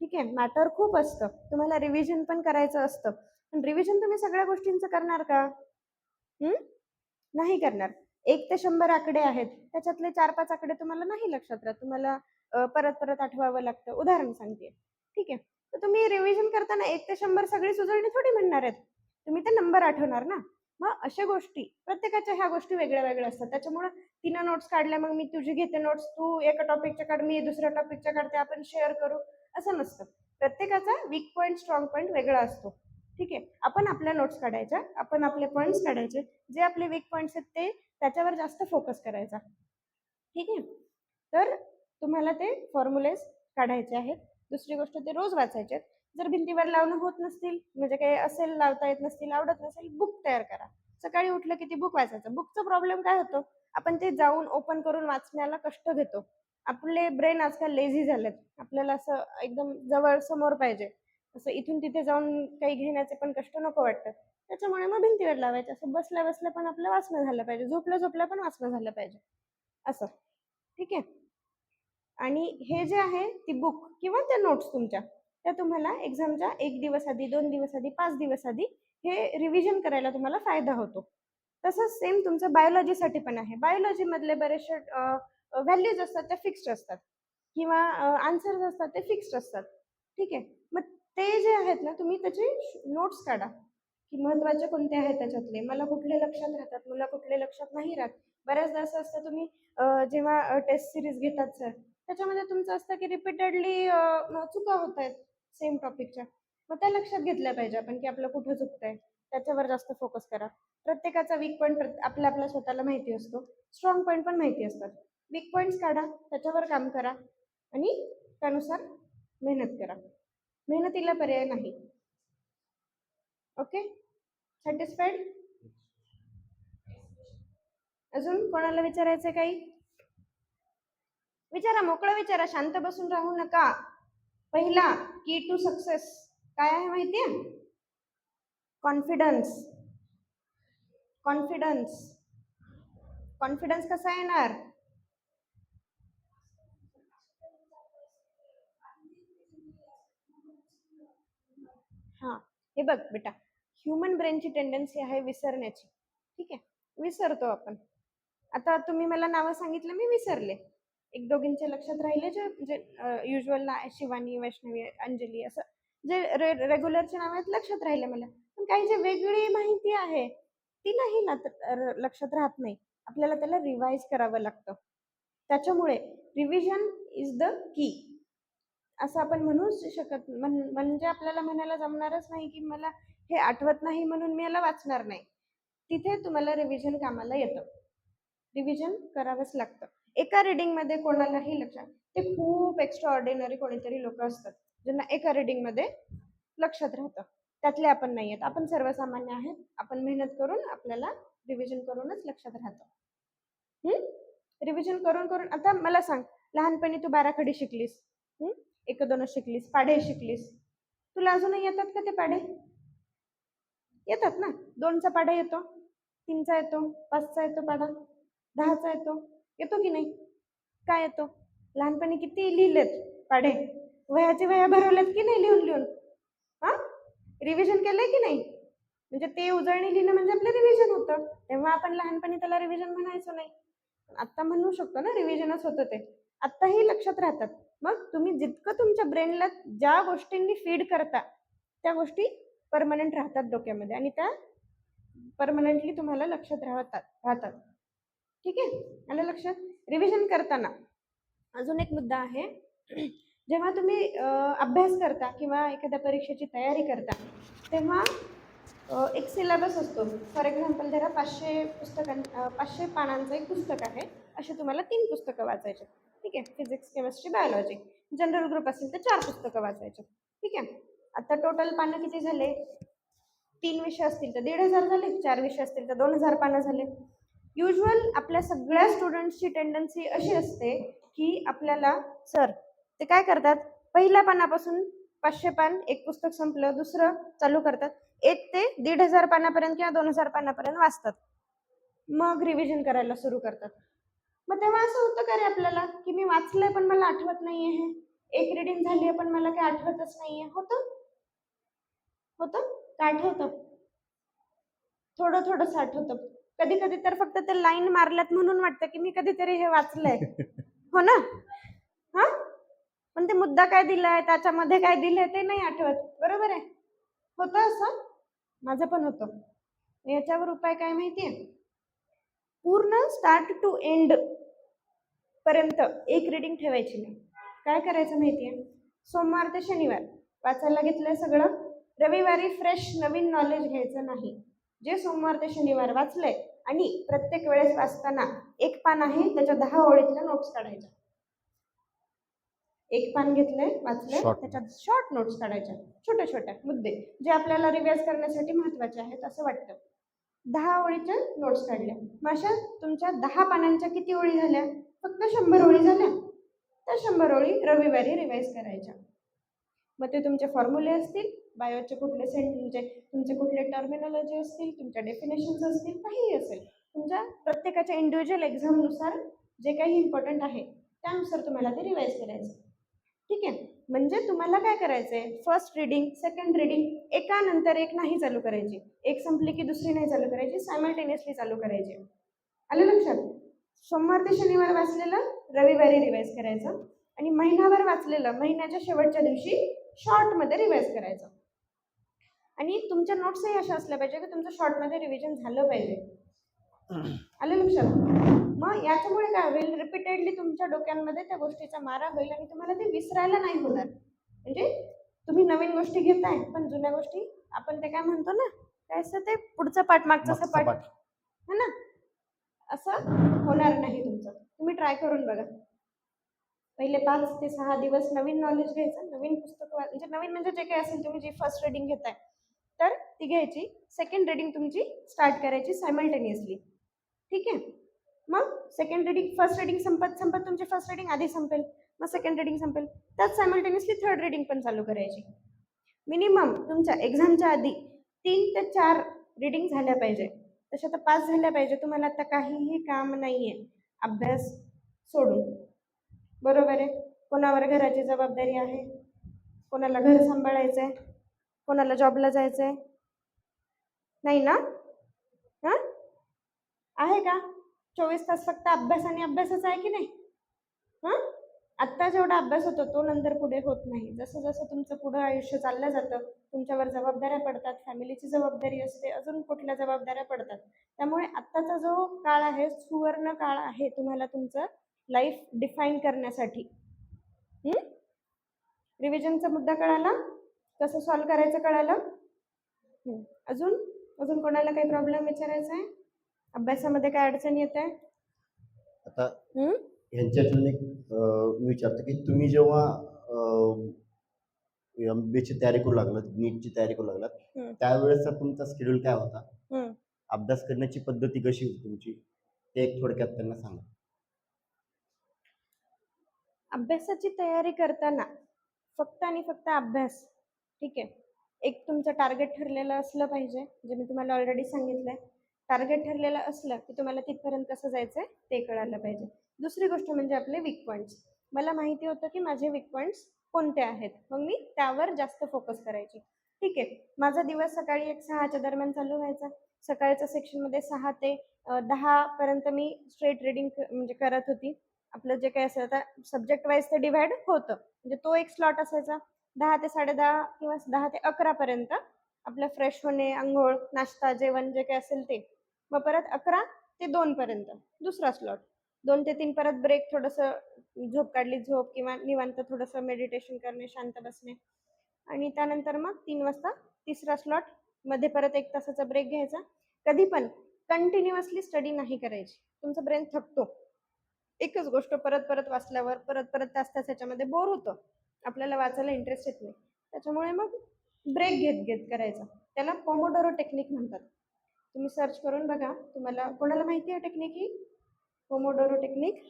ठीक आहे, मॅटर खूप असतं, तुम्हाला रिव्हिजन पण करायचं असतं. पण रिव्हिजन तुम्ही सगळ्या गोष्टींचं करणार का? नाही करणार. 1 ते 100 आकडे आहेत, त्याच्यातले 4-5 आकडे तुम्हाला नाही लक्षात राहत, तुम्हाला परत परत आठवावं लागतं. उदाहरण सांगते, ठीक आहे. तर तुम्ही रिव्हिजन करताना 1 ते 100 सगळी सुजळणी थोडी म्हणणार आहेत, तुम्ही ते नंबर आठवणार ना. मग अशा गोष्टी, प्रत्येकाच्या ह्या गोष्टी वेगळ्या वेगळ्या असतात. त्याच्यामुळे तिनं नोट्स काढल्या, मग मी तुझी घेते नोट्स, तू एका टॉपिकच्या काढ, मी दुसऱ्या टॉपिकच्या काढते, आपण शेअर करू, असं नसतं. प्रत्येकाचा वीक पॉईंट स्ट्रॉंग पॉईंट वेगळा असतो. ठीक आहे, आपण आपल्या नोट्स काढायच्या, आपण आपले पॉईंट्स काढायचे, जे आपले वीक पॉईंट्स आहेत ते त्याच्यावर जास्त फोकस करायचा. ठीक आहे, तर तुम्हाला ते फॉर्म्युलेज काढायचे आहेत. दुसरी गोष्ट, ते रोज वाचायचे आहेत. जर भिंतीवर लावणं होत नसतील, म्हणजे काही असेल लावता येत नसतील, आवडत नसेल, बुक तयार करा. सकाळी उठलं की ती बुक वाचायचं. बुकचा प्रॉब्लेम काय होतो? आपण ते जाऊन ओपन करून वाचण्याला कष्ट घेतो. आपले ब्रेन आजकाल लेझी झालेत, आपल्याला असं एकदम जवळ समोर पाहिजे, असं इथून तिथे जाऊन काही घेण्याचे पण कष्ट नको वाटतात. त्याच्यामुळे मग भिंतीवर लावायचे. असं बसल्या बसल्या पण आपलं वाचणं झालं पाहिजे, झोपल्या झोपल्या पण वाचणं झालं पाहिजे, असं. ठीक आहे, आणि हे जे आहे ती बुक किंवा त्या नोट्स तुमच्या, त्या तुम्हाला एक्झामच्या 1 दिवस आधी, 2 दिवस आधी, 5 दिवस आधी हे रिव्हिजन करायला तुम्हाला फायदा होतो. तसंच सेम तुमचं बायोलॉजीसाठी पण आहे. बायोलॉजीमधले बरेचसे व्हॅल्यूज असतात त्या फिक्स्ड असतात, किंवा आन्सर्स असतात ते फिक्स्ड असतात. ठीक आहे, मग ते जे आहेत ना, तुम्ही त्याचे नोट्स काढा, की महत्त्वाचे कोणते आहेत त्याच्यातले, मला कुठले लक्षात राहतात, मला कुठले लक्षात नाही राहत. बऱ्याचदा असं असतं, तुम्ही जेव्हा टेस्ट सिरीज घेतात सर, त्याच्यामध्ये तुमचं असतं की रिपीटेडली चुका होत आहेत सेम टॉपिकच्या. मग त्या लक्षात घेतल्या पाहिजे आपण, की आपलं कुठं चुकतंय, त्याच्यावर जास्त फोकस करा. प्रत्येकाचा वीक पॉईंट आपल्या आपल्या स्वतःला माहिती असतो, स्ट्रॉंग पॉईंट पण माहिती असतात. वीक पॉईंट्स काढा, त्याच्यावर काम करा आणि त्यानुसार मेहनत करा. मेहनतीला पर्याय नाही. Okay, satisfied? अजून कोणाला विचारायचं काही? विचारा, मोकळं विचारा, शांत बसून राहू नका. पहिला की टू सक्सेस काय आहे माहितीये? कॉन्फिडन्स. कॉन्फिडन्स. कॉन्फिडन्स कसा येणार? हा, हे बघ बेटा, ह्युमन ब्रेनची टेंडन्सी आहे विसरण्याची. ठीक आहे, विसरतो आपण. आता तुम्ही मला नावं सांगितलं, मी विसरले. एक दोघींचे लक्षात राहिले, जे म्हणजे युजल ना, शिवानी, वैष्णवी, अंजली, असं जे रेग्युलरचे नाव आहेत लक्षात राहिले मला. पण काही जे वेगळी माहिती आहे ती नाही लक्षात राहत नाही. आपल्याला त्याला रिवाइज करावं लागतं. त्याच्यामुळे रिव्हिजन इज द की, असं आपण म्हणूच शकत, म्हणजे आपल्याला म्हणायला जमणारच नाही की मला हे आठवत नाही म्हणून मी याला वाचणार नाही. तिथे तुम्हाला रिव्हिजन कामाला येतं. रिव्हिजन करावंच लागतं. एका रीडिंगमध्ये कोणालाही लक्षात, ते खूप एक्स्ट्रा ऑर्डिनरी कोणीतरी लोक असतात ज्यांना एका रीडिंगमध्ये लक्षात राहतं. त्यातले आपण नाही आहेत, आपण सर्वसामान्य आहेत. आपण मेहनत करून, आपल्याला रिव्हिजन करूनच लक्षात राहतं. रिव्हिजन करून करून, आता मला सांग, लहानपणी तू बाराखडी शिकलीस, 1-2 शिकलीस, पाढे शिकलीस, तुला अजूनही येतात का ते पाढे? येतात ना. 2चा पाढा येतो, 3चा येतो, 5चा येतो पाढा, 10चा येतो, येतो की नाही? काय येतो? लहानपणी किती लिहिलेत पाढे, वह्याचे वह्या भरवल्यात की नाही लिहून लिहून? हा, रिव्हिजन केलंय की नाही? म्हणजे ते उजळणी लिहिणं म्हणजे आपलं रिव्हिजन होतं. तेव्हा आपण लहानपणी त्याला रिव्हिजन म्हणायचो नाही. आत्ता म्हणू शकतो ना रिव्हिजनच होतं ते. आत्ताही लक्षात राहतात. मग तुम्ही जितकं तुमच्या ब्रेनला ज्या गोष्टींनी फीड करता त्या गोष्टी परमनंट राहतात डोक्यामध्ये आणि त्या परमनंटली तुम्हाला लक्षात राहतात. ठीक आहे, आलं लक्षात? रिव्हिजन करताना अजून एक मुद्दा आहे. जेव्हा तुम्ही अभ्यास करता किंवा एखाद्या परीक्षेची तयारी करता तेव्हा एक सिलेबस असतो. फॉर एक्झाम्पल जरा 500 पानांचं एक पुस्तक आहे. असे तुम्हाला 3 पुस्तकं वाचायचे. ठीक आहे, physics, chemistry, biology. General group असेल तर 4 पुस्तकं वाचायचे. ठीक आहे, आता टोटल पानं किती झाले? 3 विषय असतील तर 1,500 झाले, 4 विषय असतील तर 2,000 पानं झाले. युज्युअल आपल्या सगळ्या स्टुडंट्सची टेंडन्सी अशी असते की आपल्याला सर ते काय करतात, पहिल्या पानापासून 500 पान एक पुस्तक संपलं दुसरं चालू करतात, 1 ते 1,500 पानापर्यंत किंवा 2,000 पानापर्यंत वाचतात, मग रिव्हिजन करायला सुरू करतात. मग तेव्हा असं होतं का रे आपल्याला की मी वाचलंय पण मला आठवत नाहीये, हे एक रिडिंग झाली आहे पण मला काही आठवतच नाहीये? होतं का आठवतं? थोडं थोडंसं आठवतं. कधी कधी तर फक्त ते लाईन मारल्यात म्हणून वाटतं की मी कधीतरी हे वाचलंय. हो ना? हा, पण ते मुद्दा काय दिलाय त्याच्यामध्ये काय दिलंय ते नाही आठवत. बरोबर आहे? होतं असं? माझं पण होतं. याच्यावर उपाय काय माहितीये? पूर्ण स्टार्ट टू एंड पर्यंत एक रिडिंग ठेवायची नाही. काय करायचं माहितीये? सोमवार ते शनिवार वाचायला घेतलंय सगळं, रविवारी फ्रेश नवीन नॉलेज घ्यायचं नाही. जे सोमवार ते शनिवार वाचलंय आणि प्रत्येक वेळेस वाचताना एक पान आहे त्याच्या 10 ओळीतल्या नोट्स काढायच्या. एक पान घेतलंय वाचलंय त्याच्यात शॉर्ट नोट्स काढायच्या, छोट्या छोट्या मुद्दे जे आपल्याला रिवाइज करण्यासाठी महत्वाचे आहेत असं वाटतं. 10 ओळीच्या नोट्स काढल्या. मग अशा तुमच्या 10 पानांच्या किती ओळी झाल्या? फक्त 100 ओळी झाल्या. त्या 100 ओळी रविवारी रिवाइज करायच्या. मग ते तुमचे फॉर्म्युले असतील, बायोचे कुठले म्हणजे तुमचे कुठले टर्मिनॉलॉजी असतील, तुमच्या डेफिनेशन्स असतील, काहीही असेल, तुमच्या प्रत्येकाच्या इंडिव्हिज्युअल एक्झामनुसार जे काही इम्पॉर्टंट आहे त्यानुसार तुम्हाला ते रिवाइज करायचं. ठीक आहे, म्हणजे तुम्हाला काय करायचंय, फर्स्ट रिडिंग सेकंड रिडिंग एकानंतर एक नाही चालू करायची, एक संपली की दुसरी नाही चालू करायची, सायमल्टेनियसली चालू करायची. आलं लक्षात? सोमवार ते शनिवार वाचलेलं रविवारी रिवाइज करायचं आणि महिनाभर वाचलेलं महिन्याच्या शेवटच्या दिवशी शॉर्टमध्ये रिवाइज करायचं. आणि तुमच्या नोट्सही अशा असल्या पाहिजे की तुमचं शॉर्टमध्ये रिव्हिजन झालं पाहिजे. आलं लक्षात? मग याच्यामुळे काय होईल, रिपीटेडली तुमच्या डोक्यांमध्ये त्या गोष्टीचा मारा होईल आणि तुम्हाला ते विसरायला नाही होणार. म्हणजे तुम्ही नवीन गोष्टी घेताय पण जुन्या गोष्टी आपण ते काय म्हणतो ना, काय असतं ते पुढचं पाठ मागचं सपाट, है ना, असं होणार नाही तुमचं. तुम्ही ट्राय करून बघा. पहिले 5 ते 6 दिवस नवीन नॉलेज घ्यायचं, नवीन पुस्तकं म्हणजे नवीन म्हणजे जे काही असेल तुम्ही जी फर्स्ट रिडिंग घेताय तर ती घ्यायची, सेकंड रिडिंग तुमची स्टार्ट करायची सायमल्टेनियसली. ठीक आहे, मग सेकंड रिडिंग फर्स्ट रिडिंग संपत संपत तुमची फर्स्ट रिडिंग आधी संपेल, मग सेकंड रिडिंग संपेल, त्यात सायमल्टेनियसली थर्ड रिडिंग पण चालू करायची. मिनिमम तुमच्या एक्झामच्या आधी 3 ते 4 रिडिंग झाल्या पाहिजे. तशा तर 5 झाल्या पाहिजे. तुम्हाला आता काहीही काम नाहीये अभ्यास सोडून. बरोबर आहे? कोणावर घराची जबाबदारी आहे, कोणाला घर सांभाळायचं आहे, कोणाला जॉबला जायचं आहे, नाही ना? हां, आहे का? 24 तास फक्त अभ्यास आणि अभ्यासच आहे की नाही? हां, आत्ता जेवढा अभ्यास होतो तो नंतर पुढे होत नाही. जसं जसं तुमचं पुढं आयुष्य चाललं जातं तुमच्यावर जबाबदाऱ्या पडतात, फॅमिलीची जबाबदारी असते, अजून कुठल्या जबाबदाऱ्या पडतात. त्यामुळे आत्ताचा जो काळ आहे सुवर्ण काळ आहे तुम्हाला तुमचं लाईफ डिफाईन करण्यासाठी. रिव्हिजनचा मुद्दा कळाला, कसं सॉल्व करायचं कळालं. अजून अजून कोणाला काही प्रॉब्लेम विचारायचा आहे, अभ्यासामध्ये काय अडचण येत आहे? आता ह्यांच्यातून एक मी विचारतो की तुम्ही जेव्हा MBA तयारी करू लागलात, नीटची तयारी करू लागलात, त्यावेळेसचा तुमचा शेड्यूल काय होता? अभ्यास करण्याची पद्धती कशी होती तुमची, ते एक थोडक्यात त्यांना सांगा. अभ्यासाची तयारी करताना फक्त आणि फक्त अभ्यास. ठीक आहे, एक तुमचं टार्गेट ठरलेलं असलं पाहिजे, जे मी तुम्हाला ऑलरेडी सांगितलंय. टार्गेट ठरलेलं असलं की तुम्हाला तिथपर्यंत कसं जायचंय ते कळायला पाहिजे. दुसरी गोष्ट म्हणजे आपले वीक पॉईंट्स. मला माहिती होतं की माझे वीक पॉईंट्स कोणते आहेत, मग मी त्यावर जास्त फोकस करायची. ठीक आहे, माझा दिवस सकाळी 6च्या दरम्यान चालू व्हायचा. सकाळच्या सेक्शनमध्ये 6 ते 10 पर्यंत मी स्ट्रेट रीडिंग म्हणजे करत होती. आपलं जे काही असेल आता सब्जेक्ट वाईज ते डिव्हाइड होतं, म्हणजे तो एक स्लॉट असायचा. 10 ते 10:30 किंवा 10 ते 11 पर्यंत आपलं फ्रेश होणे, अंघोळ, नाश्ता, जेवण जे काही असेल ते. मग परत 11 ते 2 पर्यंत दुसरा स्लॉट. 2 ते 3 परत ब्रेक, थोडंसं झोप काढली, झोप किंवा निवांत थोडंसं मेडिटेशन करणे, शांत बसणे. आणि त्यानंतर मग 3 वाजता तिसरा स्लॉट. मध्ये परत 1 तासाचा ब्रेक घ्यायचा. कधी पण कंटिन्युअसली स्टडी नाही करायची, तुमचा ब्रेन थकतो. एकच गोष्ट परत परत वाचल्यावर परत परत तास तास ह्याच्यामध्ये बोर होतं, आपल्याला वाचायला इंटरेस्ट येत नाही. त्याच्यामुळे मग ब्रेक घेत घेत करायचा. त्याला पोमोडोरो टेक्निक म्हणतात. तुम्ही सर्च करून बघा, तुम्हाला कोणाला माहिती आहे टेक्निक ही पोमोडोरो टेक्निक?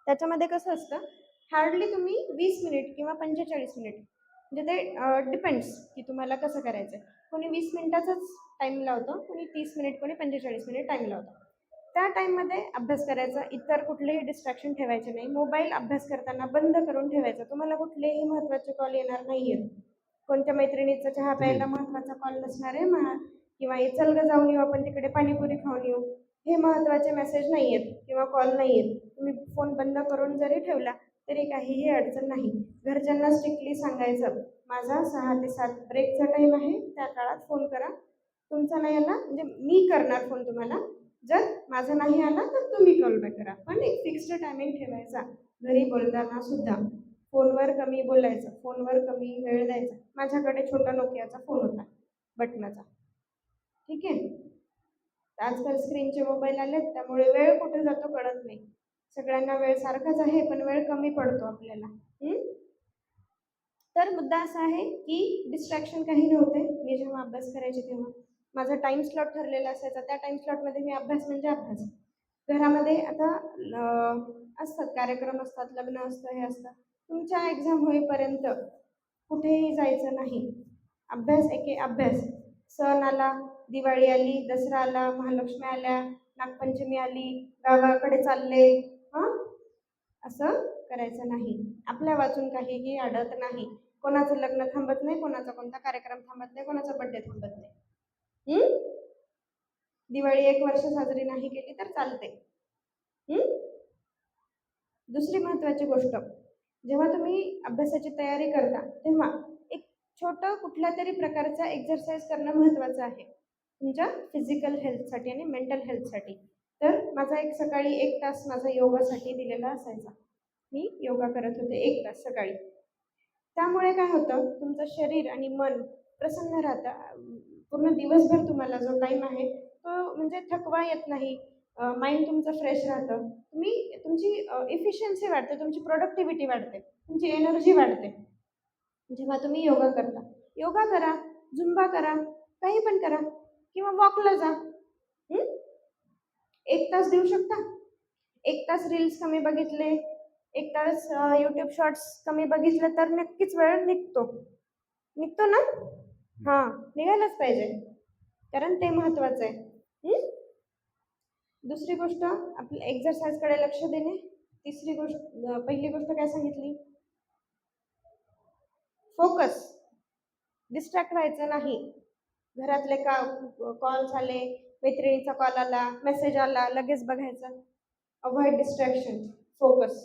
त्याच्यामध्ये कसं असतं, हार्डली तुम्ही 20 मिनिट किंवा 45 मिनिट, म्हणजे ते डिपेंड्स की तुम्हाला कसं करायचं आहे. कोणी 20 मिनिटाचाच टाईम लावतं, कोणी 30 मिनिट, कोणी 45 मिनिट टाईम लावतं. त्या टाईममध्ये अभ्यास करायचा, इतर कुठलेही डिस्ट्रॅक्शन ठेवायचे नाही. मोबाईल अभ्यास करताना बंद करून ठेवायचा. तुम्हाला कुठलेही महत्त्वाचे कॉल येणार नाही आहेत. कोणत्या मैत्रिणीचा चहा प्यायला महत्त्वाचा कॉल नसणार आहे म्हणा, किंवा चल ग जाऊन येऊ आपण तिकडे पाणीपुरी खाऊन येऊ, हे महत्त्वाचे मेसेज नाही आहेत किंवा कॉल नाही आहेत. तुम्ही फोन बंद करून जरी ठेवला तरी काहीही अडचण नाही. घरच्यांना स्ट्रिक्टली सांगायचं, माझा 6 ते 7 ब्रेकचा टाईम आहे, त्या काळात फोन करा. तुमचा नाही आला म्हणजे मी करणार फोन तुम्हाला, जर माझा नाही आला तर तुम्ही कॉल बॅक करा. पण एक फिक्स्ड टायमिंग ठेवायचा. घरी बोलताना सुद्धा फोनवर कमी बोलायचं, फोनवर कमी वेळ द्यायचा. माझ्याकडे छोटा नोकियाचा फोन होता, बटनाचा. ठीक आहे, आजकाल स्क्रीनचे मोबाईल आलेत, त्यामुळे वेळ कुठे जातो कळत नाही. सगळ्यांना वेळ सारखाच आहे, पण वेळ कमी पडतो आपल्याला. तर मुद्दा असा आहे की डिस्ट्रॅक्शन काही नव्हते. मी जेव्हा अभ्यास करायचे तेव्हा माझा टाइम स्लॉट ठरलेला असायचा. त्या टाइम स्लॉटमध्ये मी अभ्यास म्हणजे अभ्यास. घरामध्ये आता असतात कार्यक्रम, असतात लग्न असतं, हे असतं. तुमच्या एक्झाम होईपर्यंत कुठेही जायचं नाही. अभ्यास एके अभ्यास. सण आला, दिवाळी आली, दसरा आला, महालक्ष्मी आल्या, नागपंचमी आली, गावाकडे चालले, हां, असं करायचं नाही. आपल्या वाचून काहीही अडत नाही. कोणाचं लग्न थांबत नाही, कोणाचा कोणता कार्यक्रम थांबत नाही, कोणाचा बर्थडे थांबत नाही. दिवाळी 1 वर्ष साजरी नाही केली तर चालते. दुसरी महत्त्वाची गोष्ट, जेव्हा तुम्ही अभ्यासाची तयारी करता तेव्हा एक छोटं कुठल्या तरी प्रकारचा एक्झरसाइज करणं महत्त्वाचं आहे तुमच्या फिजिकल हेल्थसाठी आणि मेंटल हेल्थसाठी. तर माझा एक सकाळी 1 तास माझा योगासाठी दिलेला असायचा. मी योगा करत होते 1 तास सकाळी. त्यामुळे काय होतं, तुमचं शरीर आणि मन प्रसन्न राहतं. पूर्ण दिवसभर तुम्हाला जो टाईम आहे तो म्हणजे थकवा येत नाही. माइंड तुमचं फ्रेश राहतं. तुमची इफिशियन्सी वाढते, तुमची प्रोडक्टिव्हिटी वाढते, तुमची एनर्जी वाढते. जेव्हा तुम्ही योगा करता, योगा करा, झुंबा करा, काही पण करा, किंवा वॉकला जा. 1 तास देऊ शकता. 1 तास रील्स कमी बघितले, 1 तास यूट्यूब शॉर्ट्स कमी बघितले तर नक्कीच वेळ निघतो ना. हां, निघायलाच पाहिजे, कारण ते महत्त्वाचं आहे. दुसरी गोष्ट, आपल्या एक्झरसाइजकडे लक्ष देणे. तिसरी गोष्ट, पहिली गोष्ट काय सांगितली, फोकस. डिस्ट्रॅक्ट व्हायचं नाही. घरातले कॉल्स आले, मैत्रिणीचा कॉल आला, मेसेज आला, लगेच बघायचं. Avoid distraction, focus.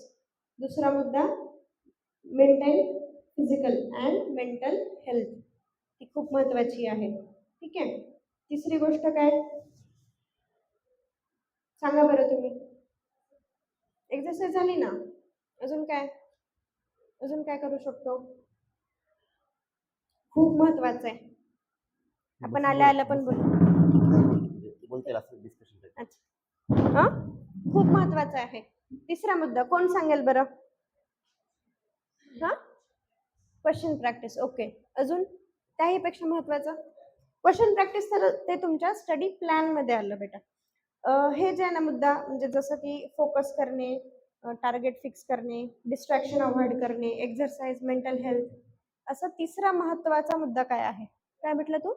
दुसरा मुद्दा, maintain physical and mental health, ती खूप महत्त्वाची आहे. ठीक आहे. तिसरी गोष्ट काय सांगा बरं तुम्ही? एक्झरसाइज झाली ना, अजून काय करू शकतो? खूप महत्त्वाचं आहे. आपण आल्या पण बोलते असं डिस्कशन. अच्छा, हां, खूप महत्त्वाचं आहे. तिसरा मुद्दा कोण सांगेल बरं? हां, क्वेश्चन प्रॅक्टिस. ओके, अजून त्याहीपेक्षा महत्त्वाचं क्वेश्चन प्रॅक्टिस. तर ते तुमच्या स्टडी प्लॅनमध्ये आलं बेटा. हे जे आहे ना मुद्दा, म्हणजे जसं की फोकस करणे, टार्गेट फिक्स करणे, डिस्ट्रॅक्शन अवॉइड करणे, एक्झरसाइज, मेंटल हेल्थ, असा तिसरा महत्त्वाचा मुद्दा काय आहे? काय म्हटलं तू?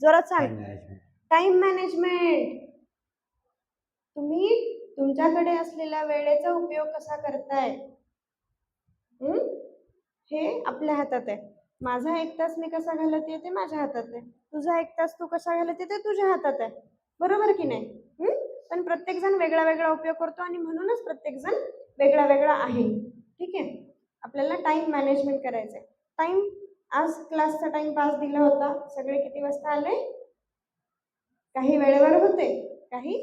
जोरात सांग. Time management. तुम्ही तुमच्याकडे असलेल्या वेळेचा उपयोग कसा करताय हं? हे आपल्या हातात आहे. माझा 1 तास मी कसा घालवते ते माझ्या हातात आहे. तुझा 1 तास तू कसा घालवते ते तुझ्या हातात आहे. बरोबर की नाही? पण प्रत्येकजण वेगळा वेगळा उपयोग करतो आणि म्हणूनच प्रत्येकजण वेगळा वेगळा आहे. ठीक आहे? आपल्याला टाइम मॅनेजमेंट करायचं आहे. टाइम आज क्लासचा टाइम पास दिला होता. सगळे किती वाजता आले? काही वेळेवर होते, काही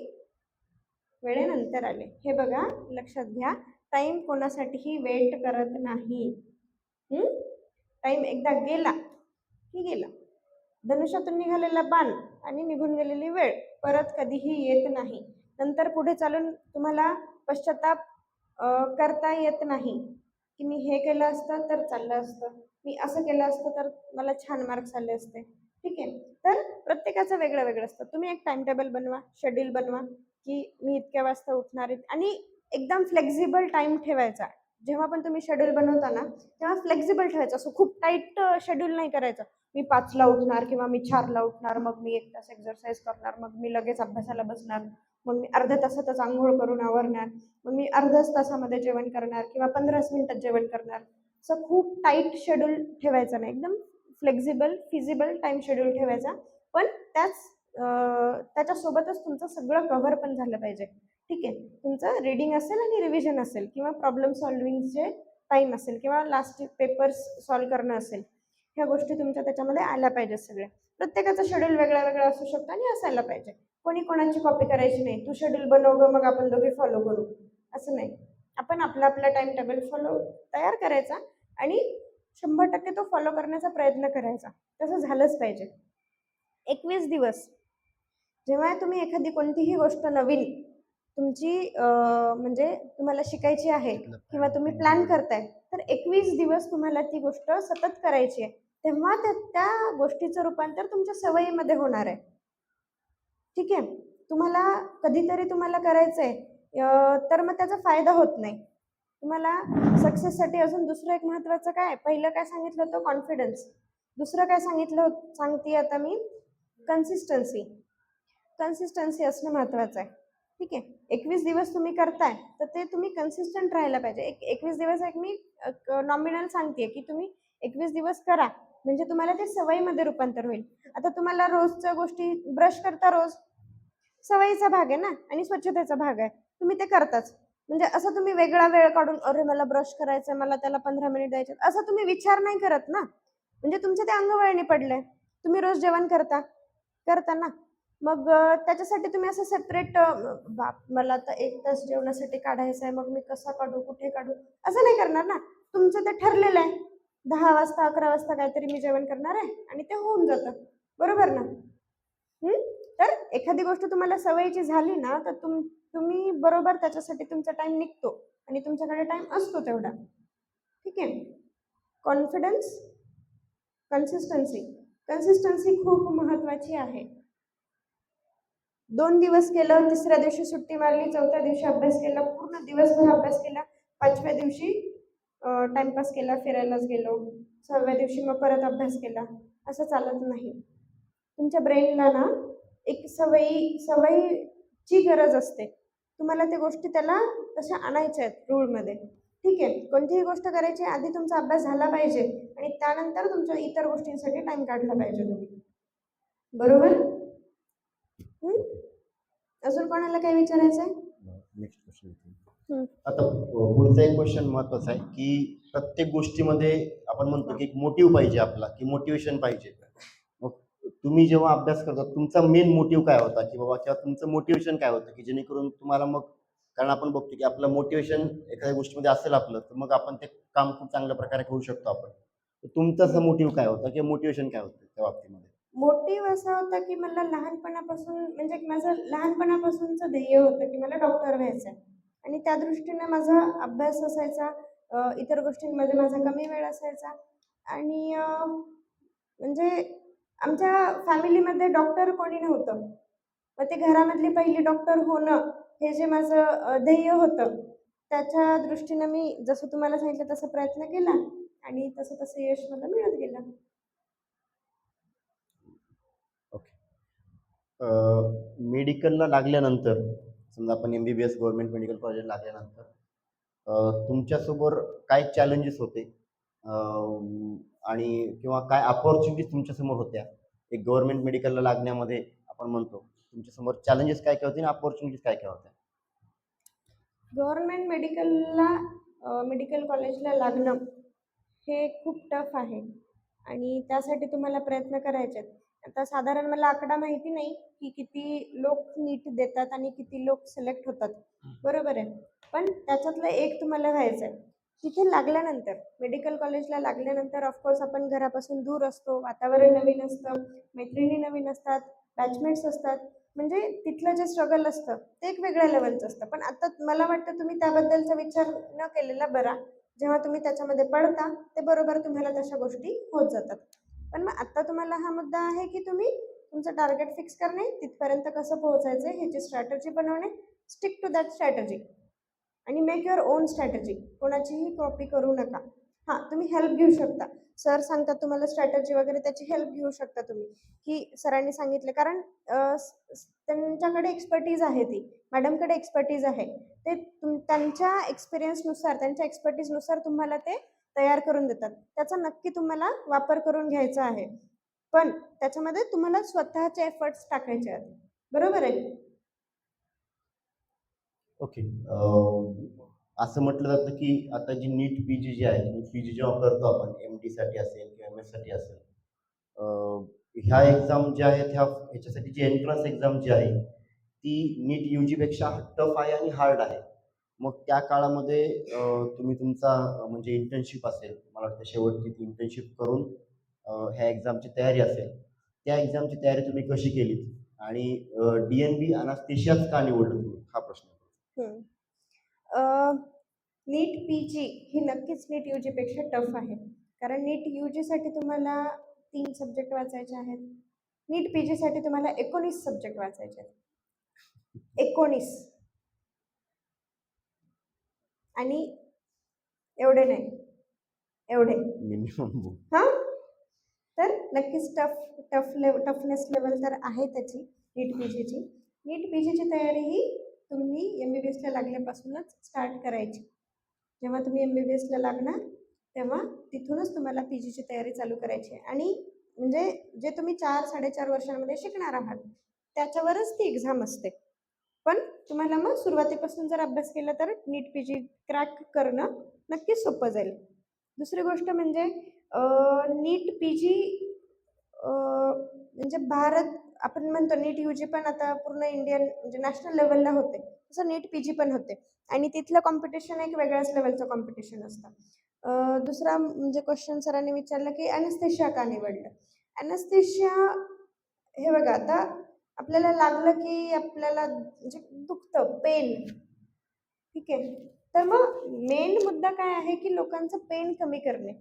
वेळेनंतर आले. हे बघा, लक्षात घ्या. टाइम कोणासाठीही वेट करत नाही. टाइम एकदा गेला की गेला. धनुष्यातून निघालेला बाण आणि निघून गेलेली वेळ परत कधीही येत नाही. नंतर पुढे चालून तुम्हाला पश्चाताप करता येत नाही की मी हे केलं असतं तर चाललं असतं, मी असं केलं असतं तर मला छान मार्क्स आले असते. ठीक आहे? तर प्रत्येकाचं वेगळं वेगळं असतं. तुम्ही एक टाइम टेबल बनवा, शेड्यूल बनवा की मी इतक्या वाजता उठणार आहे आणि एकदम फ्लेक्झिबल टाइम ठेवायचा. जेव्हा पण तुम्ही शेड्यूल बनवता ना तेव्हा फ्लेक्झिबल ठेवायचं. असं खूप टाईट शेड्यूल नाही करायचं. मी 5ला उठणार किंवा मी 4ला उठणार, मग मी 1 तास एक्सरसाइज करणार, मग मी लगेच अभ्यासाला बसणार, मग मी अर्ध्या तासातच आंघोळ करून आवरणार, मग मी अर्ध्याच तासामध्ये जेवण करणार किंवा 15 मिनिटात जेवण करणार. असं खूप टाईट शेड्यूल ठेवायचं नाही. एकदम फ्लेक्झिबल फिजिबल टाइम शेड्यूल ठेवायचा. पण त्याच्यासोबतच तुमचं सगळं कव्हर पण झालं पाहिजे. ठीक आहे? तुमचं रीडिंग असेल आणि रिव्हिजन असेल किंवा प्रॉब्लेम सॉल्विंगचे टाईम असेल किंवा लास्ट पेपर्स सॉल्व करणं असेल, ह्या गोष्टी तुमच्या त्याच्यामध्ये आल्या पाहिजेत सगळ्या. प्रत्येकाचं शेड्यूल वेगळा वेगळा असू शकतं आणि असायला पाहिजे. कोणी कोणाची कॉपी करायची नाही. तू शेड्यूल बनव गं, मग आपण दोघे फॉलो करू, असं नाही. आपण आपला आपला टाइम टेबल तयार करायचा आणि 100% तो फॉलो करण्याचा प्रयत्न करायचा. तसं झालंच पाहिजे. 21 दिवस जेव्हा तुम्ही एखादी कोणतीही गोष्ट नवीन तुमची म्हणजे तुम्हाला शिकायची आहे किंवा तुम्ही प्लॅन करताय, तर 21 दिवस तुम्हाला ती गोष्ट सतत करायची आहे. तेव्हा त्या गोष्टीचं रूपांतर तुमच्या सवयीमध्ये होणार आहे. ठीक आहे? तुम्हाला कधीतरी तुम्हाला करायचं आहे तर मग त्याचा फायदा होत नाही. तुम्हाला सक्सेससाठी अजून दुसरं एक महत्त्वाचं काय, पहिलं काय सांगितलं होतं? कॉन्फिडन्स. दुसरं काय सांगते आता मी? कन्सिस्टन्सी. कन्सिस्टन्सी असणं महत्त्वाचं आहे. ठीक आहे? 21 दिवस तुम्ही करताय तर ते तुम्ही कन्सिस्टंट राहायला पाहिजे. 21 दिवस एक मी नॉमिनल सांगते की तुम्ही 21 दिवस करा, म्हणजे तुम्हाला ते सवयीमध्ये रूपांतर होईल. आता तुम्हाला रोजच्या गोष्टी ब्रश करता रोज, सवयीचा भाग आहे ना आणि स्वच्छतेचा भाग आहे. तुम्ही ते करताच. म्हणजे असं तुम्ही वेगळा वेळ काढून अरे मला ब्रश करायचंय, मला त्याला 15 मिनिट द्यायचे, असं तुम्ही विचार नाही करत ना. म्हणजे तुमचे ते अंगवळणी पडले. तुम्ही रोज जेवण करता ना. मग त्याच्यासाठी तुम्ही असं सेपरेट मला आता 1 तास जेवणासाठी काढायचं आहे, मग मी कसा काढू, कुठे काढू, असं नाही करणार ना. तुमचं ते ठरलेलं आहे. 10 वाजता 11 वाजता काहीतरी मी जेवण करणार आहे आणि ते होऊन जातं. बरोबर ना? तर एखादी गोष्ट तुम्हाला सवयीची झाली ना तर तुम्ही बरोबर त्याच्यासाठी तुमचा टाइम निघतो आणि तुमच्याकडे टाइम असतो तेवढा. ठीक आहे? Confidence, consistency. कन्सिस्टन्सी खूप महत्त्वाची आहे. 2 दिवस केलं, तिसऱ्या दिवशी सुट्टी मारली, चौथ्या दिवशी अभ्यास केला, पूर्ण दिवसभर अभ्यास केला, 5व्या दिवशी टाइमपास केला, फिरायलाच गेलो, 6व्या दिवशी मग परत अभ्यास केला, असं चालत नाही. तुमच्या ब्रेनला ना एक सवयीची गरज असते. तुम्हाला त्या गोष्टी त्याला तशा आणायच्या आहेत रूळमध्ये. ठीक आहे? कोणतीही गोष्ट करायची आधी तुमचा अभ्यास झाला पाहिजे आणि त्यानंतर तुमच्या इतर गोष्टींसाठी टाइम काढला पाहिजे तुम्ही. बरोबर? अजून कोणाला काय विचारायचं आहे? Next question. आता पुढचा एक क्वेश्चन महत्वाचा आहे की प्रत्येक गोष्टीमध्ये आपण म्हणतो की एक मोटिव्ह पाहिजे आपला, की मोटिवेशन पाहिजे. मग तुम्ही जेव्हा अभ्यास करता तुमचा मेन मोटिव्ह काय होता, की बाबा किंवा तुमचं मोटिवेशन काय होतं, की जेणेकरून तुम्हाला मग, कारण आपण बघतो की आपलं मोटिवेशन एखाद्या गोष्टीमध्ये असेल आपलं, तर मग आपण ते काम खूप चांगल्या प्रकारे करू शकतो आपण. तर तुमचा असं मोटिव्ह काय होता किंवा मोटिवेशन काय होतं त्या बाबतीमध्ये? मोटिव्ह असा होता की मला लहानपणापासून म्हणजे माझं लहानपणापासूनचं ध्येय होतं की मला डॉक्टर व्हायचं आहे आणि त्या दृष्टीने माझा अभ्यास असायचा. इतर गोष्टींमध्ये माझा कमी वेळ असायचा आणि म्हणजे आमच्या फॅमिलीमध्ये डॉक्टर कोणी नव्हतं. मग ते घरामधली पहिली डॉक्टर होणं हे जे माझं ध्येय होतं, त्याच्या दृष्टीनं मी जसं तुम्हाला सांगितलं तसा प्रयत्न केला आणि तसं तसं यश मला मिळत गेलं. ओके. मेडिकलला लागल्यानंतर समजा आपण MBBS गव्हर्नमेंट मेडिकल कॉलेज लागल्यानंतर तुमच्यासमोर काय चॅलेंजेस होते आणि किंवा काय अपॉर्च्युनिटीज तुमच्यासमोर होत्या एक गव्हर्नमेंट मेडिकलला लागण्यामध्ये आपण म्हणतो तुमच्यासमोर चॅलेंजेस काय काय होते आणि अपॉर्च्युनिटीज काय काय होत्या? गव्हर्नमेंट मेडिकल कॉलेजला लागणं हे खूप टफ आहे आणि त्यासाठी तुम्हाला प्रयत्न करायचे आहेत. आता साधारण मला आकडा माहिती नाही की किती लोक नीट देतात आणि किती लोक सिलेक्ट होतात, बरोबर आहे. पण त्याच्यातलं एक तुम्हाला व्हायचं आहे. तिथे लागल्यानंतर मेडिकल कॉलेजला लागल्यानंतर ऑफकोर्स आपण घरापासून दूर असतो, वातावरण नवीन असतं, मैत्रिणी नवीन असतात, बॅचमेट्स असतात, म्हणजे तिथलं जे स्ट्रगल असतं ते एक वेगळ्या लेवलचं असतं. पण आता मला वाटतं तुम्ही त्याबद्दलचा विचार न केलेला बरा. जेव्हा तुम्ही त्याच्यामध्ये पडता ते बरोबर तुम्हाला तशा गोष्टी होत जातात. पण मग आत्ता तुम्हाला हा मुद्दा आहे की तुम्ही तुमचं टार्गेट फिक्स करणे, तिथपर्यंत कसं पोहोचायचं ह्याची स्ट्रॅटजी बनवणे, स्टिक टू दॅट स्ट्रॅटजी आणि मेक युअर ओन स्ट्रॅटजी. कोणाचीही कॉपी करू नका. हां, तुम्ही हेल्प घेऊ शकता. सर सांगतात तुम्हाला स्ट्रॅटजी वगैरे, त्याची हेल्प घेऊ शकता तुम्ही, की सरांनी सांगितले, कारण त्यांच्याकडे एक्सपर्टीज आहे, ती मॅडमकडे एक्सपर्टीज आहे. ते त्यांच्या एक्सपिरियन्सनुसार, त्यांच्या एक्सपर्टीजनुसार तुम्हाला ते तयार करून देतात. त्याचा नक्की तुम्हाला वापर करून घ्यायचा आहे. पण त्याच्यामध्ये तुम्हाला स्वतःचे एफर्ट्स टाकायचे आहेत, बरोबर आहे. ओके. असं म्हटलं जातं की आता जी नीट PG जी आहे, PG जेव्हा करतो आपण MD साठी असेल किंवा MS साठी असेल, ह्या एक्झाम ज्या आहेत ह्याच्यासाठी जी एंट्रन्स एक्झाम जी आहे ती नीट UG पेक्षा टफ आहे आणि हार्ड आहे. मग त्या काळामध्ये तुम्ही तुमचा म्हणजे इंटर्नशिप असेल, मला वाटतं शेवटची ती इंटर्नशिप करून ह्या एक्झामची तयारी असेल, त्या एक्झामची तयारी तुम्ही कशी केलीत आणि DNB अनास्थेशियाच का निवडलं तुम्ही, हा प्रश्न. नीट PG ही नक्कीच नीट UG पेक्षा टफ आहे, कारण नीट UG साठी तुम्हाला 3 सब्जेक्ट वाचायचे आहेत. नीट PG साठी तुम्हाला 19 सब्जेक्ट वाचायचे आहेत. 19 आणि एवढे नाही, एवढे. मिनिमम. हां, तर नक्कीच टफनेस लेवल तर आहे त्याची नीट PGची. नीट PGची तयारी ही तुम्ही MBBSला लागल्यापासूनच स्टार्ट करायची. जेव्हा तुम्ही MBBSला लागणार तेव्हा तिथूनच तुम्हाला PGची तयारी चालू करायची आहे. आणि म्हणजे जे तुम्ही 4-4.5 वर्षांमध्ये शिकणार आहात त्याच्यावरच ती एक्झाम असते. पण तुम्हाला मग सुरुवातीपासून जर अभ्यास केला तर नीट PG क्रॅक करणं नक्कीच सोपं जाईल. दुसरी गोष्ट म्हणजे नीट PG म्हणजे भारत, आपण म्हणतो नीट UG पण आता पूर्ण इंडियन म्हणजे नॅशनल लेवलला होते, तसं नीट PG पण होते आणि तिथलं कॉम्पिटिशन एक वेगळ्याच लेवलचं कॉम्पिटिशन असतं. दुसरा म्हणजे क्वेश्चन सरांनी विचारलं की ॲनेस्थेशिया का निवडलं. ॲनेस्थेशिया हे बघा, आता आपल्याला लागलं की आपल्याला म्हणजे दुखतं, पेन, ठीक आहे. तर मग मेन मुद्दा काय आहे की लोकांचं पेन कमी करणे.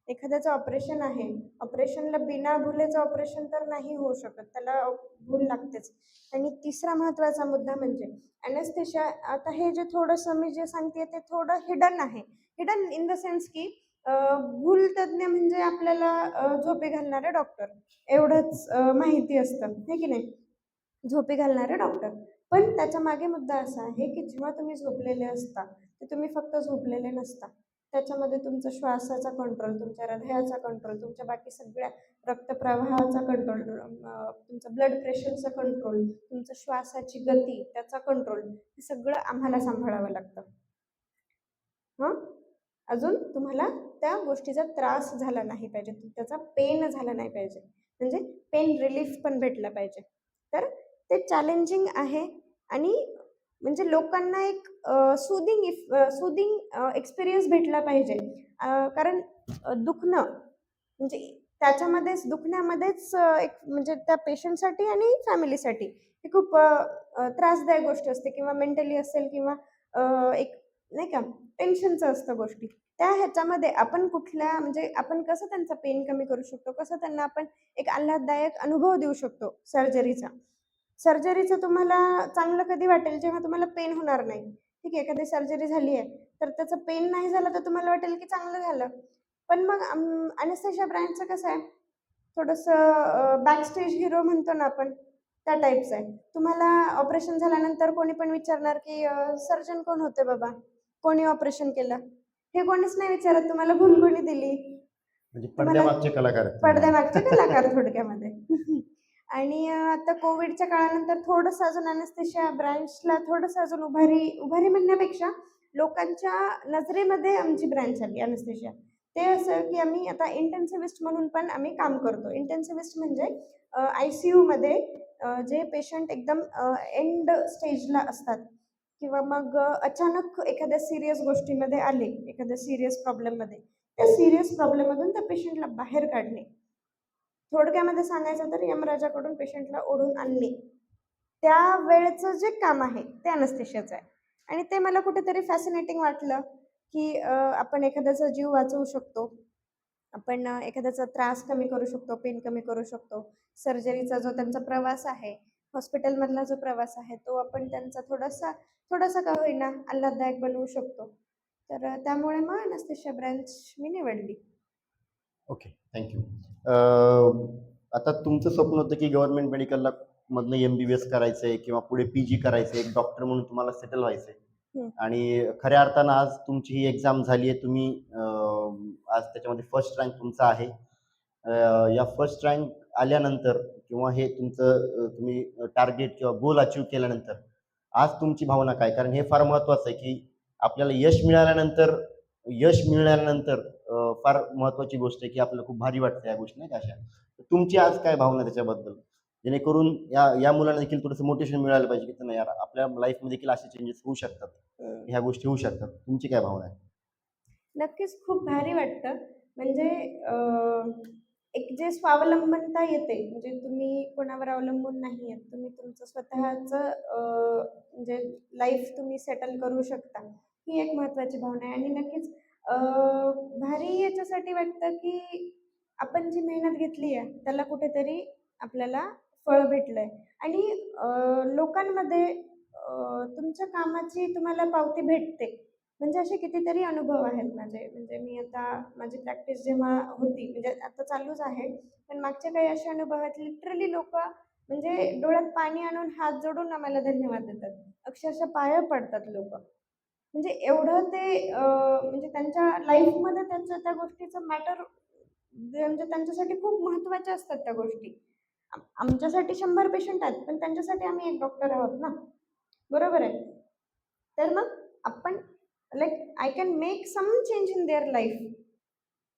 एखाद्याचं ऑपरेशन आहे, ऑपरेशनला बिना भुलेचं ऑपरेशन तर नाही होऊ शकत, त्याला भूल लागतेच. आणि तिसरा महत्त्वाचा मुद्दा म्हणजे ॲनेस्थेशिया. आता हे जे थोडंसं मी जे सांगते ते थोडं हिडन आहे. हिडन इन द सेन्स की भूल तज्ज्ञ म्हणजे आपल्याला झोपे घालणारे डॉक्टर एवढंच माहिती असतं, हे की नाही, झोपे घालणारे डॉक्टर. पण त्याच्या मागे मुद्दा असा आहे की जेव्हा तुम्ही झोपलेले असता ते तुम्ही फक्त झोपलेले नसता, त्याच्यामध्ये तुमचा श्वासाचा कंट्रोल, तुमच्या हृदयाचा कंट्रोल, तुमच्या बाकी सगळ्या रक्तप्रवाहाचा कंट्रोल, तुमचं ब्लड प्रेशरचा कंट्रोल, तुमचं श्वासाची गती त्याचा कंट्रोल, हे सगळं आम्हाला सांभाळावं लागतं. हां, अजून तुम्हाला त्या गोष्टीचा त्रास झाला नाही पाहिजे, त्याचा पेन झाला नाही पाहिजे, म्हणजे पेन रिलीफ पण भेटला पाहिजे. तर ते चॅलेंजिंग आहे आणि म्हणजे लोकांना एक सुदिंग एक्सपिरियन्स भेटला पाहिजे. कारण दुखणं म्हणजे त्याच्यामध्येच, दुखण्यामध्येच एक म्हणजे त्या पेशंटसाठी आणि फॅमिलीसाठी ही खूप त्रासदायक गोष्ट असते, किंवा मेंटली असेल किंवा एक नाही का टेन्शनचं असतं गोष्टी. त्या ह्याच्यामध्ये आपण कुठल्या म्हणजे आपण कसं त्यांचा पेन कमी करू शकतो, कसं त्यांना आपण एक आल्हाददायक अनुभव देऊ शकतो सर्जरीचा. सर्जरीचं तुम्हाला चांगलं कधी वाटेल जेव्हा तुम्हाला पेन होणार नाही. ठीक आहे, एखादी सर्जरी झाली आहे तर त्याचं पेन नाही झालं तर तुम्हाला वाटेल की चांगलं झालं. पण मग ॲनेस्थेशिया ब्रँडचं कसं आहे, थोडंसं बॅकस्टेज हिरो म्हणतो ना आपण, त्या टाईपचं आहे. तुम्हाला ऑपरेशन झाल्यानंतर कोणी पण विचारणार की सर्जन कोण होते बाबा, कोणी ऑपरेशन केलं, हे कोणीच नाही विचारत. तुम्हाला भूल कोणी दिली, म्हणजे तुम्हाला पडद्यामागचे कलाकार आहेत तुम्ही. पडद्यामागचे कलाकार थोडक्यामध्ये. आणि आता कोविडच्या काळानंतर थोडंसं अजून अनेस्थेशिया ब्रँचला थोडंसं अजून उभारी उभारी म्हणण्यापेक्षा लोकांच्या नजरेमध्ये आमची ब्रँच आली अनेस्थेशिया. ते असं की आम्ही आता इंटेन्सिव्हिस्ट म्हणून पण आम्ही काम करतो. इंटेन्सिव्हिस्ट म्हणजे ICUमध्ये जे पेशंट एकदम एंड स्टेजला असतात किंवा मग अचानक एखाद्या सिरियस गोष्टीमध्ये आले, एखाद्या सिरियस प्रॉब्लेममध्ये, त्या सिरियस प्रॉब्लेममधून त्या पेशंटला बाहेर काढणे. थोडक्यामध्ये सांगायचं तर यमराजाकडून पेशंटला ओढून आणणे. त्या वेळेचं जे काम आहे ते अनेस्थेशियाचं आहे. आणि ते मला कुठेतरी फॅसिनेटिंग वाटलं, की आपण एखाद्याचा जीव वाचवू शकतो. आपण एखाद्याचा त्रास कमी करू शकतो, पेन कमी करू शकतो. सर्जरीचा जो त्यांचा प्रवास आहे, हॉस्पिटलमधला जो प्रवास आहे, तो आपण त्यांचा थोडासा थोडासा का होईना आल्हाददायक बनवू शकतो. तर त्यामुळे मग अनेस्थेशिया ब्रँच मी निवडली. Okay, thank you. आता तुमचं स्वप्न होतं की गव्हर्नमेंट मेडिकलला मधनं MBBS करायचंय किंवा पुढे PG करायचंय, एक डॉक्टर म्हणून तुम्हाला सेटल व्हायचंय. हं. आणि खऱ्या अर्थानं आज तुमची ही एक्झाम झाली आहे. तुम्ही आज त्याच्यामध्ये फर्स्ट रँक तुमचा आहे. या फर्स्ट रँक आल्यानंतर किंवा हे तुमचं तुम्ही टार्गेट किंवा गोल अचीव्ह केल्यानंतर आज तुमची भावना काय? कारण हे फार महत्त्वाचं आहे की आपल्याला यश मिळाल्यानंतर फार महत्त्वाची गोष्ट आहे की आपल्याला खूप भारी वाटतं या गोष्टी, नाही का अशा. तर तुमची आज काय भावना त्याच्याबद्दल? जेणेकरून या मुलांना देखील थोडंसं मोटिवेशन मिळालं पाहिजे की नाही यार, आपल्या लाईफमध्ये देखील असे चेंजेस होऊ शकतात, ह्या गोष्टी होऊ शकतात. तुमची काय भावना आहे? नक्कीच खूप भारी वाटतं. म्हणजे एक जे स्वावलंबनता येते, म्हणजे तुम्ही कोणावर अवलंबून नाही आहेत. तुम्ही तुमचं स्वतःचं म्हणजे लाईफ तुम्ही सेटल करू शकता. ही एक महत्त्वाची भावना आहे. आणि नक्कीच भारी याच्यासाठी वाटतं की आपण जी मेहनत घेतली आहे, त्याला कुठेतरी आपल्याला फळ भेटलंय. आणि लोकांमध्ये तुमच्या कामाची तुम्हाला पावती भेटते. म्हणजे असे कितीतरी अनुभव आहेत माझे. म्हणजे मी आता माझी प्रॅक्टिस जेव्हा होती, म्हणजे आता चालूच आहे, पण मागचे काही असे अनुभव आहेत, लिटरली लोकं म्हणजे डोळ्यात पाणी आणून हात जोडून आम्हाला धन्यवाद देतात. अक्षरशः पाया पडतात लोकं. म्हणजे एवढं ते म्हणजे त्यांच्या लाईफमध्ये त्यांच्या त्या गोष्टीचं मॅटर, म्हणजे त्यांच्यासाठी खूप महत्त्वाच्या असतात त्या गोष्टी. आमच्यासाठी 100 पेशंट आहेत, पण त्यांच्यासाठी आम्ही एक डॉक्टर आहोत ना, बरोबर आहे? तर मग आपण like I can make some change in their life.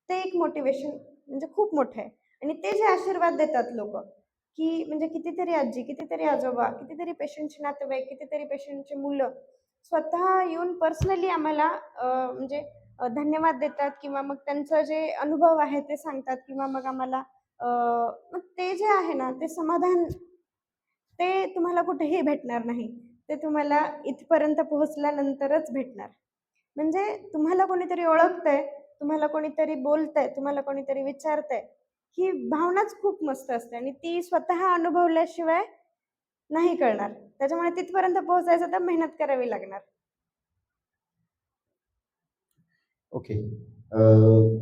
ते एक मोटिवेशन म्हणजे खूप मोठं आहे. आणि ते जे आशीर्वाद देतात लोकं, की म्हणजे कितीतरी आजी, कितीतरी आजोबा, कितीतरी पेशंटचे नातेवाईक, कितीतरी पेशंटची मुलं स्वतः येऊन पर्सनली आम्हाला म्हणजे धन्यवाद देतात किंवा मग त्यांचं जे अनुभव आहे ते सांगतात किंवा मग आम्हाला मग ते जे आहे ना, ते समाधान ते तुम्हाला कुठेही भेटणार नाही. ते तुम्हाला इथपर्यंत पोहोचल्यानंतरच भेटणार. म्हणजे तुम्हाला कोणीतरी ओळखतंय, तुम्हाला कोणीतरी बोलतंय, तुम्हाला कोणीतरी विचारतंय, ही भावनाच खूप मस्त असते आणि ती स्वतः अनुभवल्याशिवाय नाही कळणार. त्याच्यामुळे तिथपर्यंत पोहोचायचं तर मेहनत करावी लागणार. ओके.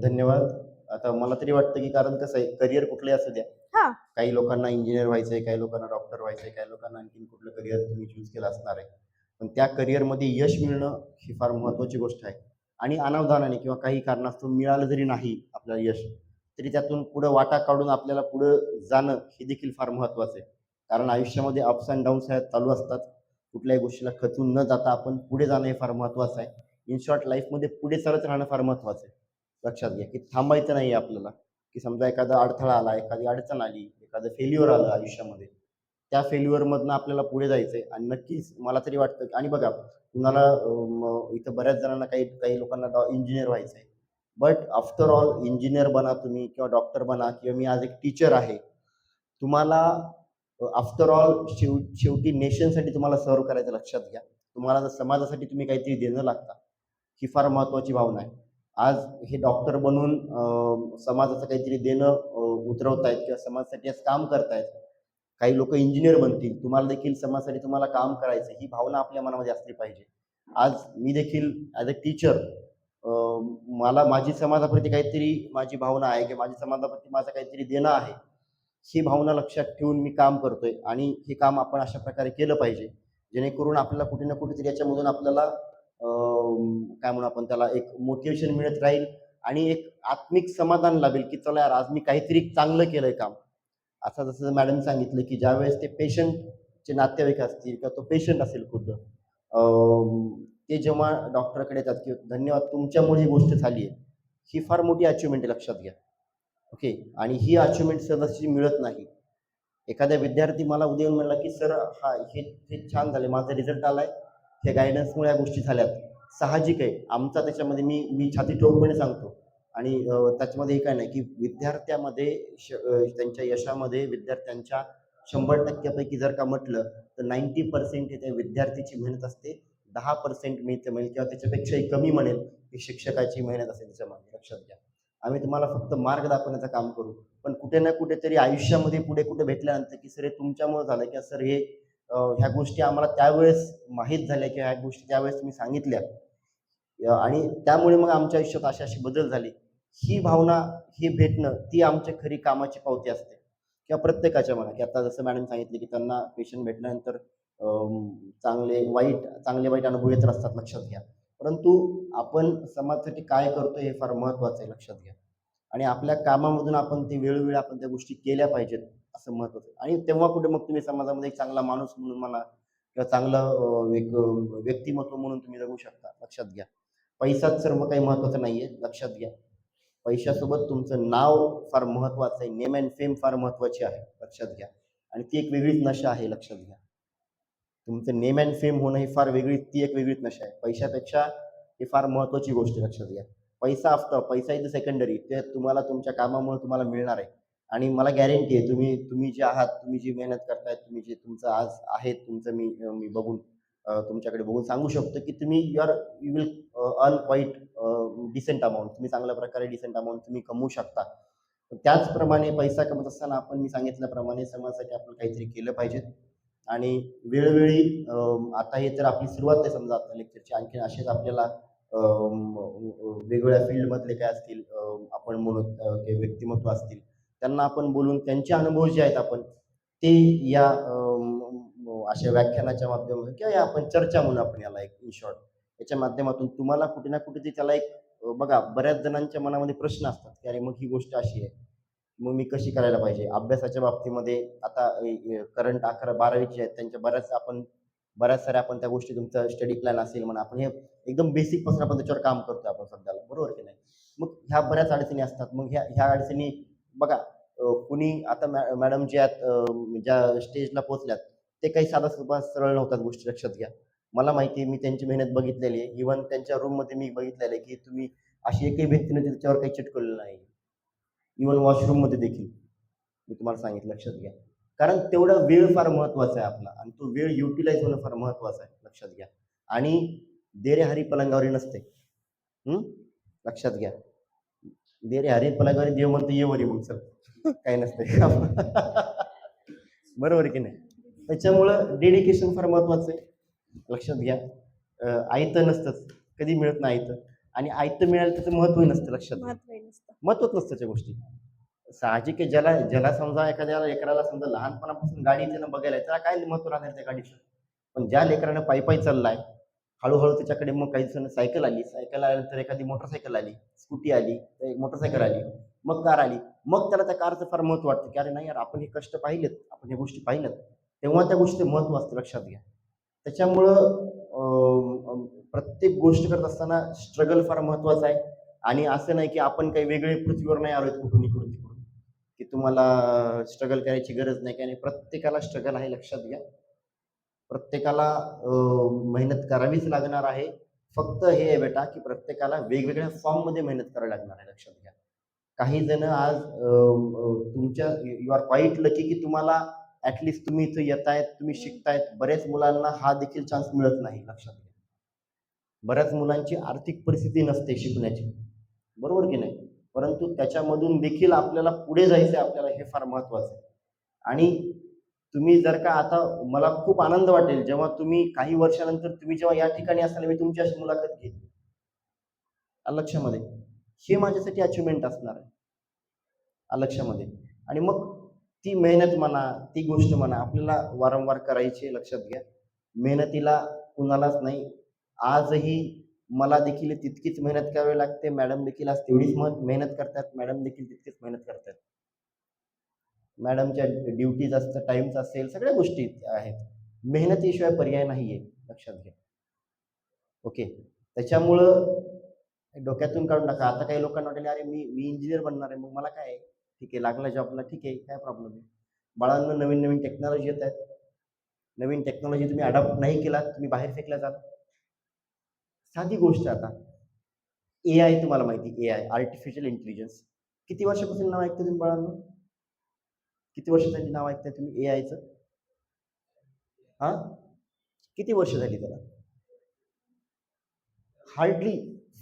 धन्यवाद. आता मला तरी वाटतं की कारण कसं आहे, करिअर कुठलंही असू द्या, हां. काही लोकांना इंजिनियर व्हायचंय, काही लोकांना डॉक्टर व्हायचंय, काही लोकांना आणखीन कुठलं करिअर तुम्ही चूज केलं असणार आहे. पण त्या करिअरमध्ये यश मिळणं ही फार महत्त्वाची गोष्ट आहे. आणि अनावधानाने किंवा काही कारणास्तव मिळालं जरी नाही आपल्याला यश, तरी त्यातून पुढं वाटा काढून आपल्याला पुढं जाणं हे देखील फार महत्त्वाचं आहे. कारण आयुष्यामध्ये अप्स अँड डाऊन्स ह्या चालू असतात. कुठल्याही गोष्टीला खचून न जाता आपण पुढे जाणं हे फार महत्त्वाचं आहे. इन शॉर्ट, लाईफमध्ये पुढे चालत राहणं फार महत्त्वाचं आहे. लक्षात घ्या की थांबायचं नाही आहे आपल्याला, की समजा एखादा अडथळा आला, एखादी अडचण आली, एखादं फेल्युअर आलं आयुष्यामध्ये, त्या फेल्युअरमधनं आपल्याला पुढे जायचं आहे. आणि नक्कीच मला तरी वाटतं आणि बघा, तुम्हाला इथं बऱ्याच जणांना काही काही लोकांना इंजिनियर व्हायचं आहे. बट आफ्टर ऑल इंजिनियर बना तुम्ही किंवा डॉक्टर बना किंवा मी आज एक टीचर आहे, तुम्हाला आफ्टर ऑल शेवटी नेशनसाठी तुम्हाला सर्व्ह करायचं. लक्षात घ्या, तुम्हाला जर समाजासाठी तुम्ही काहीतरी देणं लागतं, ही फार महत्त्वाची भावना आहे. आज हे डॉक्टर बनून समाजाचं काहीतरी देणं उतरवतायत किंवा समाजासाठी आज काम करतायत. काही लोक इंजिनियर बनतील, तुम्हाला देखील समाजासाठी तुम्हाला काम करायचं, ही भावना आपल्या मनामध्ये असली पाहिजे. आज मी देखील ॲज अ टीचर, मला माझी समाजाप्रती काहीतरी माझी भावना आहे की माझी समाजाप्रती माझं काहीतरी देणं आहे. ही भावना लक्षात ठेवून मी काम करतोय आणि हे काम आपण अशा प्रकारे केलं पाहिजे जेणेकरून आपल्याला कुठे ना कुठेतरी याच्यामधून आपल्याला काय म्हणू आपण त्याला एक मोटिवेशन मिळत राहील आणि एक आत्मिक समाधान लाभेल की चला यार आज मी काहीतरी चांगलं केलंय काम. आता जसं मॅडम सांगितलं की ज्यावेळेस ते पेशंटचे नातेवाईक असतील किंवा तो पेशंट असेल खुद्द ते जेव्हा डॉक्टरकडे येतात की धन्यवाद तुमच्यामुळे ही गोष्ट झाली आहे, ही फार मोठी अचिव्हमेंट आहे लक्षात घ्या. ओके. आणि ही अचिव्हमेंट सहजासहजी मिळत नाही. एखादा विद्यार्थी मला उद्या येऊन म्हणला की सर हा हे हे छान झाले, माझा रिझल्ट आलाय, हे गायडन्समुळे या गोष्टी झाल्यात. साहजिक आहे आमचा त्याच्यामध्ये मी छाती ठोकपणे सांगतो आणि त्याच्यामध्ये हे काय नाही की विद्यार्थ्यामध्ये त्यांच्या यशामध्ये विद्यार्थ्यांच्या 100% पैकी जर का म्हटलं तर 90% हे त्या विद्यार्थ्याची मेहनत असते. 10% मी ते म्हणेल किंवा त्याच्यापेक्षाही कमी म्हणेल की शिक्षकाची मेहनत असेल त्याच्यामध्ये. लक्षात घ्या. आम्ही तुम्हाला फक्त मार्ग दाखवण्याचं काम करू, पण कुठे ना कुठेतरी आयुष्यामध्ये पुढे कुठे भेटल्यानंतर की सर हे तुमच्यामुळे झालं किंवा सर हे ह्या गोष्टी आम्हाला त्यावेळेस माहीत झाल्या किंवा ह्या गोष्टी त्यावेळेस तुम्ही सांगितल्या आणि त्यामुळे मग आमच्या आयुष्यात अशी बदल झाली. ही भावना हे भेटणं ती आमच्या खरी कामाची पावती असते किंवा प्रत्येकाच्या म्हणा की आता जसं मॅडम सांगितले की त्यांना पेशंट भेटल्यानंतर चांगले वाईट अनुभव येत असतात लक्षात घ्या. परंतु आपण समाजासाठी काय करतो हे फार महत्त्वाचं आहे लक्षात घ्या आणि आपल्या कामामधून आपण ते वेळोवेळी आपण त्या गोष्टी केल्या पाहिजेत असं महत्त्वाचं आहे आणि तेव्हा कुठे मग तुम्ही समाजामध्ये एक चांगला माणूस म्हणून म्हणा किंवा चांगलं एक व्यक्तिमत्व म्हणून तुम्ही जगू शकता. लक्षात घ्या. पैसाच सर्व काही महत्त्वाचं नाहीये लक्षात घ्या. पैशासोबत तुमचं नाव फार महत्त्वाचं आहे. नेम अँड फेम फार महत्त्वाची आहे लक्षात घ्या आणि ती एक वेगळीच नशा आहे लक्षात घ्या. तुमचं नेम अँड फेम होणं ही फार वेगळी ती एक वेगळीच नशा आहे. पैशापेक्षा ही फार महत्त्वाची गोष्ट लक्षात घ्या. पैसा असतो पैसा इज द सेकंडरी ते तुम्हाला तुमच्या कामामुळे तुम्हाला मिळणार आहे आणि मला गॅरंटी आहे तुम्ही जे आहात तुम्ही जी मेहनत करताय तुम्ही जे तुमचं आज आहे तुमचं मी बघून तुमच्याकडे बघून सांगू शकतो की तुम्ही you will earn quite decent amount तुम्ही चांगल्या प्रकारे डिसेंट अमाऊंट तुम्ही कमवू शकता. त्याचप्रमाणे पैसा कमवत असताना आपण मी सांगितल्याप्रमाणे समाजासाठी आपण काहीतरी केलं पाहिजे आणि वेळोवेळी आता हे तर आपली सुरुवात आहे समजा आता लेक्चरची आणखी असेच आपल्याला वेगवेगळ्या फील्डमधले काय असतील आपण म्हणू व्यक्तिमत्व असतील त्यांना आपण बोलून त्यांचे अनुभव जे आहेत आपण ते या अशा व्याख्यानाच्या माध्यमातून किंवा या आपण चर्चा म्हणून आपण याला एक इन शॉर्ट याच्या माध्यमातून तुम्हाला कुठे ना कुठे त्याला एक बघा बऱ्याच जणांच्या मनामध्ये प्रश्न असतात की अरे मग ही गोष्ट अशी आहे मग मी कशी करायला पाहिजे अभ्यासाच्या बाबतीमध्ये आता करंट 11-12वीचे आहेत त्यांच्या बऱ्याच साऱ्या आपण त्या गोष्टी तुमचा स्टडी प्लॅन असेल म्हणा आपण हे एकदम बेसिक पासून आपण त्याच्यावर काम करतोय आपण सध्याला बरोबर की नाही. मग ह्या बऱ्याच अडचणी असतात मग ह्या अडचणी बघा कुणी आता मॅडम जे आहेत ज्या स्टेजला पोहोचल्यात ते काही साधा सरळ नव्हतात गोष्टी लक्षात घ्या. मला माहिती आहे मी त्यांची मेहनत बघितलेली आहे. इव्हन त्यांच्या रूममध्ये मी बघितलेलं आहे की तुम्ही अशी एकही व्यक्तीने त्याच्यावर काही चिटकवलेलं नाही. इव्हन वॉशरूममध्ये देखील मी तुम्हाला सांगितलं लक्षात घ्या. कारण तेवढा वेळ फार महत्त्वाचा आहे आपला आणि तो वेळ युटिलाइज होणं फार महत्त्वाचं आहे लक्षात घ्या. आणि देरे हरी पलंगावरी नसते लक्षात घ्या. देरे हरी पलंगावरी देव म्हणतो ये वरी मग चल काही नसते बरोबर की नाही. त्याच्यामुळं डेडिकेशन फार महत्त्वाचं आहे लक्षात घ्या. आयतं नसतंच कधी मिळत नाही आयतं आणि आयतं मिळालं त्याचं महत्त्वही नसतं लक्षात महत्त्वच नसतं त्याच्या गोष्टी. साहजिक आहे ज्याला समजा एखाद्या लेकराला समजा लहानपणापासून गाडी त्यानं बघायला त्याला काय महत्त्व राहणार त्या गाडीचं. पण ज्या लेकरानं पायी चाललाय हळूहळू त्याच्याकडे मग काही जण सायकल आल्यानंतर एखादी मोटरसायकल आली स्कूटी आली एक मोटरसायकल आली मग कार आली मग त्याला त्या कारचं फार महत्त्व वाटतं की अरे नाही यार आपण हे कष्ट पाहिलेत आपण हे गोष्टी पाहिल्यात तेव्हा त्या गोष्टीचं महत्त्व असतं लक्षात घ्या. त्याच्यामुळं प्रत्येक गोष्ट करत असताना स्ट्रगल फार महत्त्वाचं आहे आणि असं नाही की आपण काही वेगळे पृथ्वीवर नाही आलोय कुठून इकडून तिकडून की तुम्हाला स्ट्रगल करायची गरज नाही काही नाही. प्रत्येकाला स्ट्रगल आहे लक्षात घ्या. प्रत्येकाला मेहनत करावीच लागणार आहे. फक्त हे आहे बेटा की प्रत्येकाला वेगवेगळ्या फॉर्ममध्ये मेहनत करावी लागणार आहे लक्षात घ्या. काही जण आज तुमच्या यू आर क्वाईट लकी की तुम्हाला ॲटलिस्ट तुम्ही इथं येतायत तुम्ही शिकतायत. बऱ्याच मुलांना हा देखील चान्स मिळत नाही लक्षात घ्या. बऱ्याच मुलांची आर्थिक परिस्थिती नसते शिकण्याची बरोबर की नाही. परंतु त्याच्यामधून देखील आपल्याला पुढे जायचं आहे आपल्याला हे फार महत्त्वाचं आहे. आणि तुम्ही जर का आता मला खूप आनंद वाटेल जेव्हा तुम्ही काही वर्षानंतर तुम्ही जेव्हा या ठिकाणी असाल मी तुमची अशी मुलाखत घेईन लक्षामध्ये हे माझ्यासाठी अचिव्हमेंट असणार आहे लक्षामध्ये. आणि मग ती मेहनत म्हणा, ती गोष्ट म्हणा, आपल्याला वारंवार करायची आहे, लक्षात घ्या. मेहनतीला कुणालाच नाही. आजही मला देखील तितकीच मेहनत करावी लागते. मॅडम देखील आज तेवढीच मेहनत करतात. मॅडम देखील तितकीच मेहनत करतात. मॅडमच्या ड्युटीज असतं, टाइम्स असेल, सगळ्या गोष्टी आहेत. मेहनतीशिवाय पर्याय नाही आहे, लक्षात घ्या. ओके. त्याच्यामुळं डोक्यातून काढून टाका. आता काही लोकांना वाटेल, अरे मी मी इंजिनियर बनणार आहे, मग मला काय आहे? ठीक आहे, लागला जॉबला, ठीक आहे, काय प्रॉब्लेम आहे? बाळांनो, नवीन नवीन टेक्नॉलॉजी येत आहेत. नवीन टेक्नॉलॉजी तुम्ही अडॉप्ट नाही केलात, तुम्ही बाहेर फेकल्या जात. साधी गोष्ट आता AI, तुम्हाला माहिती AI, आर्टिफिशियल इंटेलिजन्स. किती वर्षापासून नाव ऐकता तुम्ही बाळांनो? किती वर्षासाठी नाव ऐकताय तुम्ही AIचं? हा, किती वर्ष झाली त्याला? हार्डली,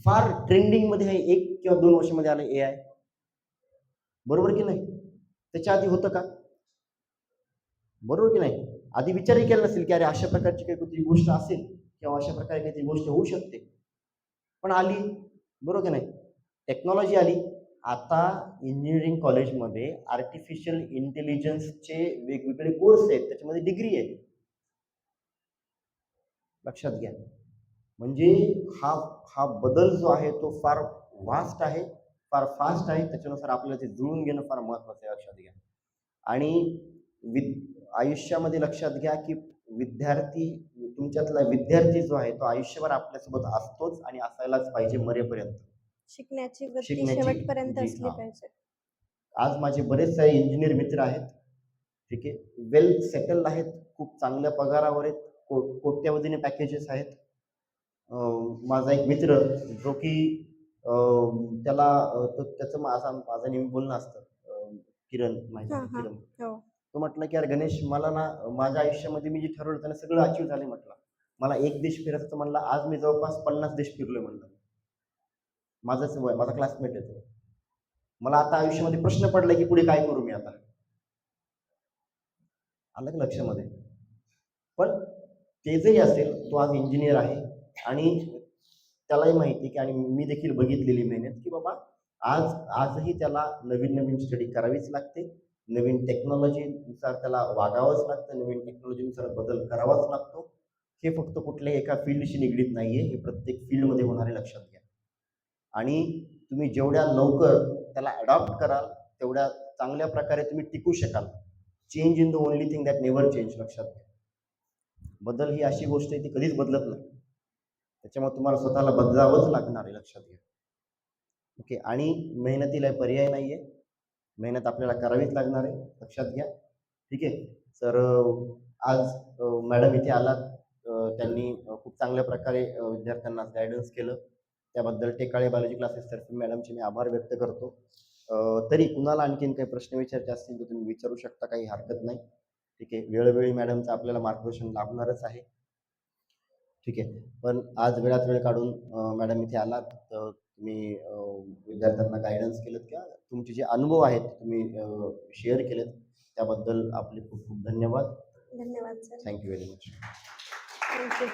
फार ट्रेंडिंग मध्ये आहे, 1 किंवा 2 वर्षामध्ये आलं AI. बरोबर की नाही? त्याच्या आधी होतं का? बरोबर की नाही? आधी विचारही केला नसेल की अरे अशा प्रकारची काही कोणती गोष्ट असेल किंवा अशा प्रकारे काहीतरी गोष्ट होऊ शकते. पण आली, बरोबर की नाही? टेक्नॉलॉजी आली. आता इंजिनिअरिंग कॉलेजमध्ये आर्टिफिशियल इंटेलिजन्सचे वेगवेगळे कोर्स आहेत, त्याच्यामध्ये डिग्री आहे. लक्षात घ्या. म्हणजे हा हा बदल जो आहे तो फार वास्ट आहे, फार फास्ट आहे. त्याच्यानुसार आपल्याला ते जुळून घेणं फार महत्त्वाचं आहे, लक्षात घ्या. आणि आयुष्यामध्ये लक्षात घ्या की विद्यार्थी, तुमच्यातला विद्यार्थी जो आहे तो आयुष्यभर आपल्यासोबत असतोच आणि असायलाच पाहिजे मरेपर्यंत. शिकण्याची वृत्ती शिकण्याची शेवटपर्यंत जी, असली हां. पाहिजे. आज माझे बरेच सारे इंजिनियर मित्र आहेत, ठीक आहे, वेल सेटल्ड आहेत, खूप चांगल्या पगारावर आहेत, कोट्यावधीने पॅकेजेस आहेत. माझा एक मित्र जो की त्याला त्याचं माझं नेहमी बोलणं असतं, किरण, माहिती हां, आहे हां. किरण. हो. तो म्हटलं की यार गणेश, मला ना माझ्या आयुष्यामध्ये मी जे ठरवलं त्यानं सगळं अचीव झालंय म्हटलं. मला एक देश फिरायचं तर म्हणलं, आज मी जवळपास 50 देश फिरलोय म्हणलं. माझंच वय, माझा क्लासमेट आहे तो. मला आता आयुष्यामध्ये प्रश्न पडलाय की पुढे काय करू मी आता. आलं का लक्षामध्ये? पण ते जरी असेल, तो आज इंजिनियर आहे आणि त्यालाही माहिती की, आणि मी देखील बघितलेली मेहनत की बाबा आजही त्याला नवीन नवीन स्टडी करावीच लागते. नवीन टेक्नॉलॉजीनुसार त्याला वागावंच लागतं. नवीन टेक्नॉलॉजीनुसार बदल करावाच लागतो. हे फक्त कुठल्याही एका फील्डशी निगडीत नाहीये, हे प्रत्येक फील्डमध्ये होणार आहे, लक्षात घ्या. आणि तुम्ही जेवढ्या लवकर त्याला अडॉप्ट कराल, तेवढ्या चांगल्या प्रकारे तुम्ही टिकू शकाल. Change in the only thing that never change, लक्षात घ्या. बदल ही अशी गोष्ट आहे ती कधीच बदलत नाही. त्याच्यामुळे तुम्हाला स्वतःला बदलावंच लागणार आहे, लक्षात घ्या. ओके. आणि मेहनतीला पर्याय नाहीये, मेहनत आपल्याला करावीच लागणार आहे, लक्षात घ्या. ठीक आहे. तर आज मॅडम इथे आलात, त्यांनी खूप चांगल्या प्रकारे विद्यार्थ्यांना गायडन्स केलं. त्याबद्दल टेकाळे बायोलॉजी क्लासेस तर्फे मॅडमचे मी आभार व्यक्त करतो. तरी कुणाला आणखीन काही प्रश्न विचारायचे असतील तर तुम्ही विचारू शकता, काही हरकत नाही. ठीक आहे. वेळोवेळी मॅडमचं आपल्याला मार्गदर्शन लाभणारच आहे. ठीक आहे. पण आज वेळात वेळ काढून मॅडम इथे आलात, तर तुम्ही विद्यार्थ्यांना गायडन्स केलं किंवा तुमचे जे अनुभव आहेत तुम्ही शेअर केलेत, त्याबद्दल आपले खूप खूप धन्यवाद. धन्यवाद sir. Thank you very much. Thank you.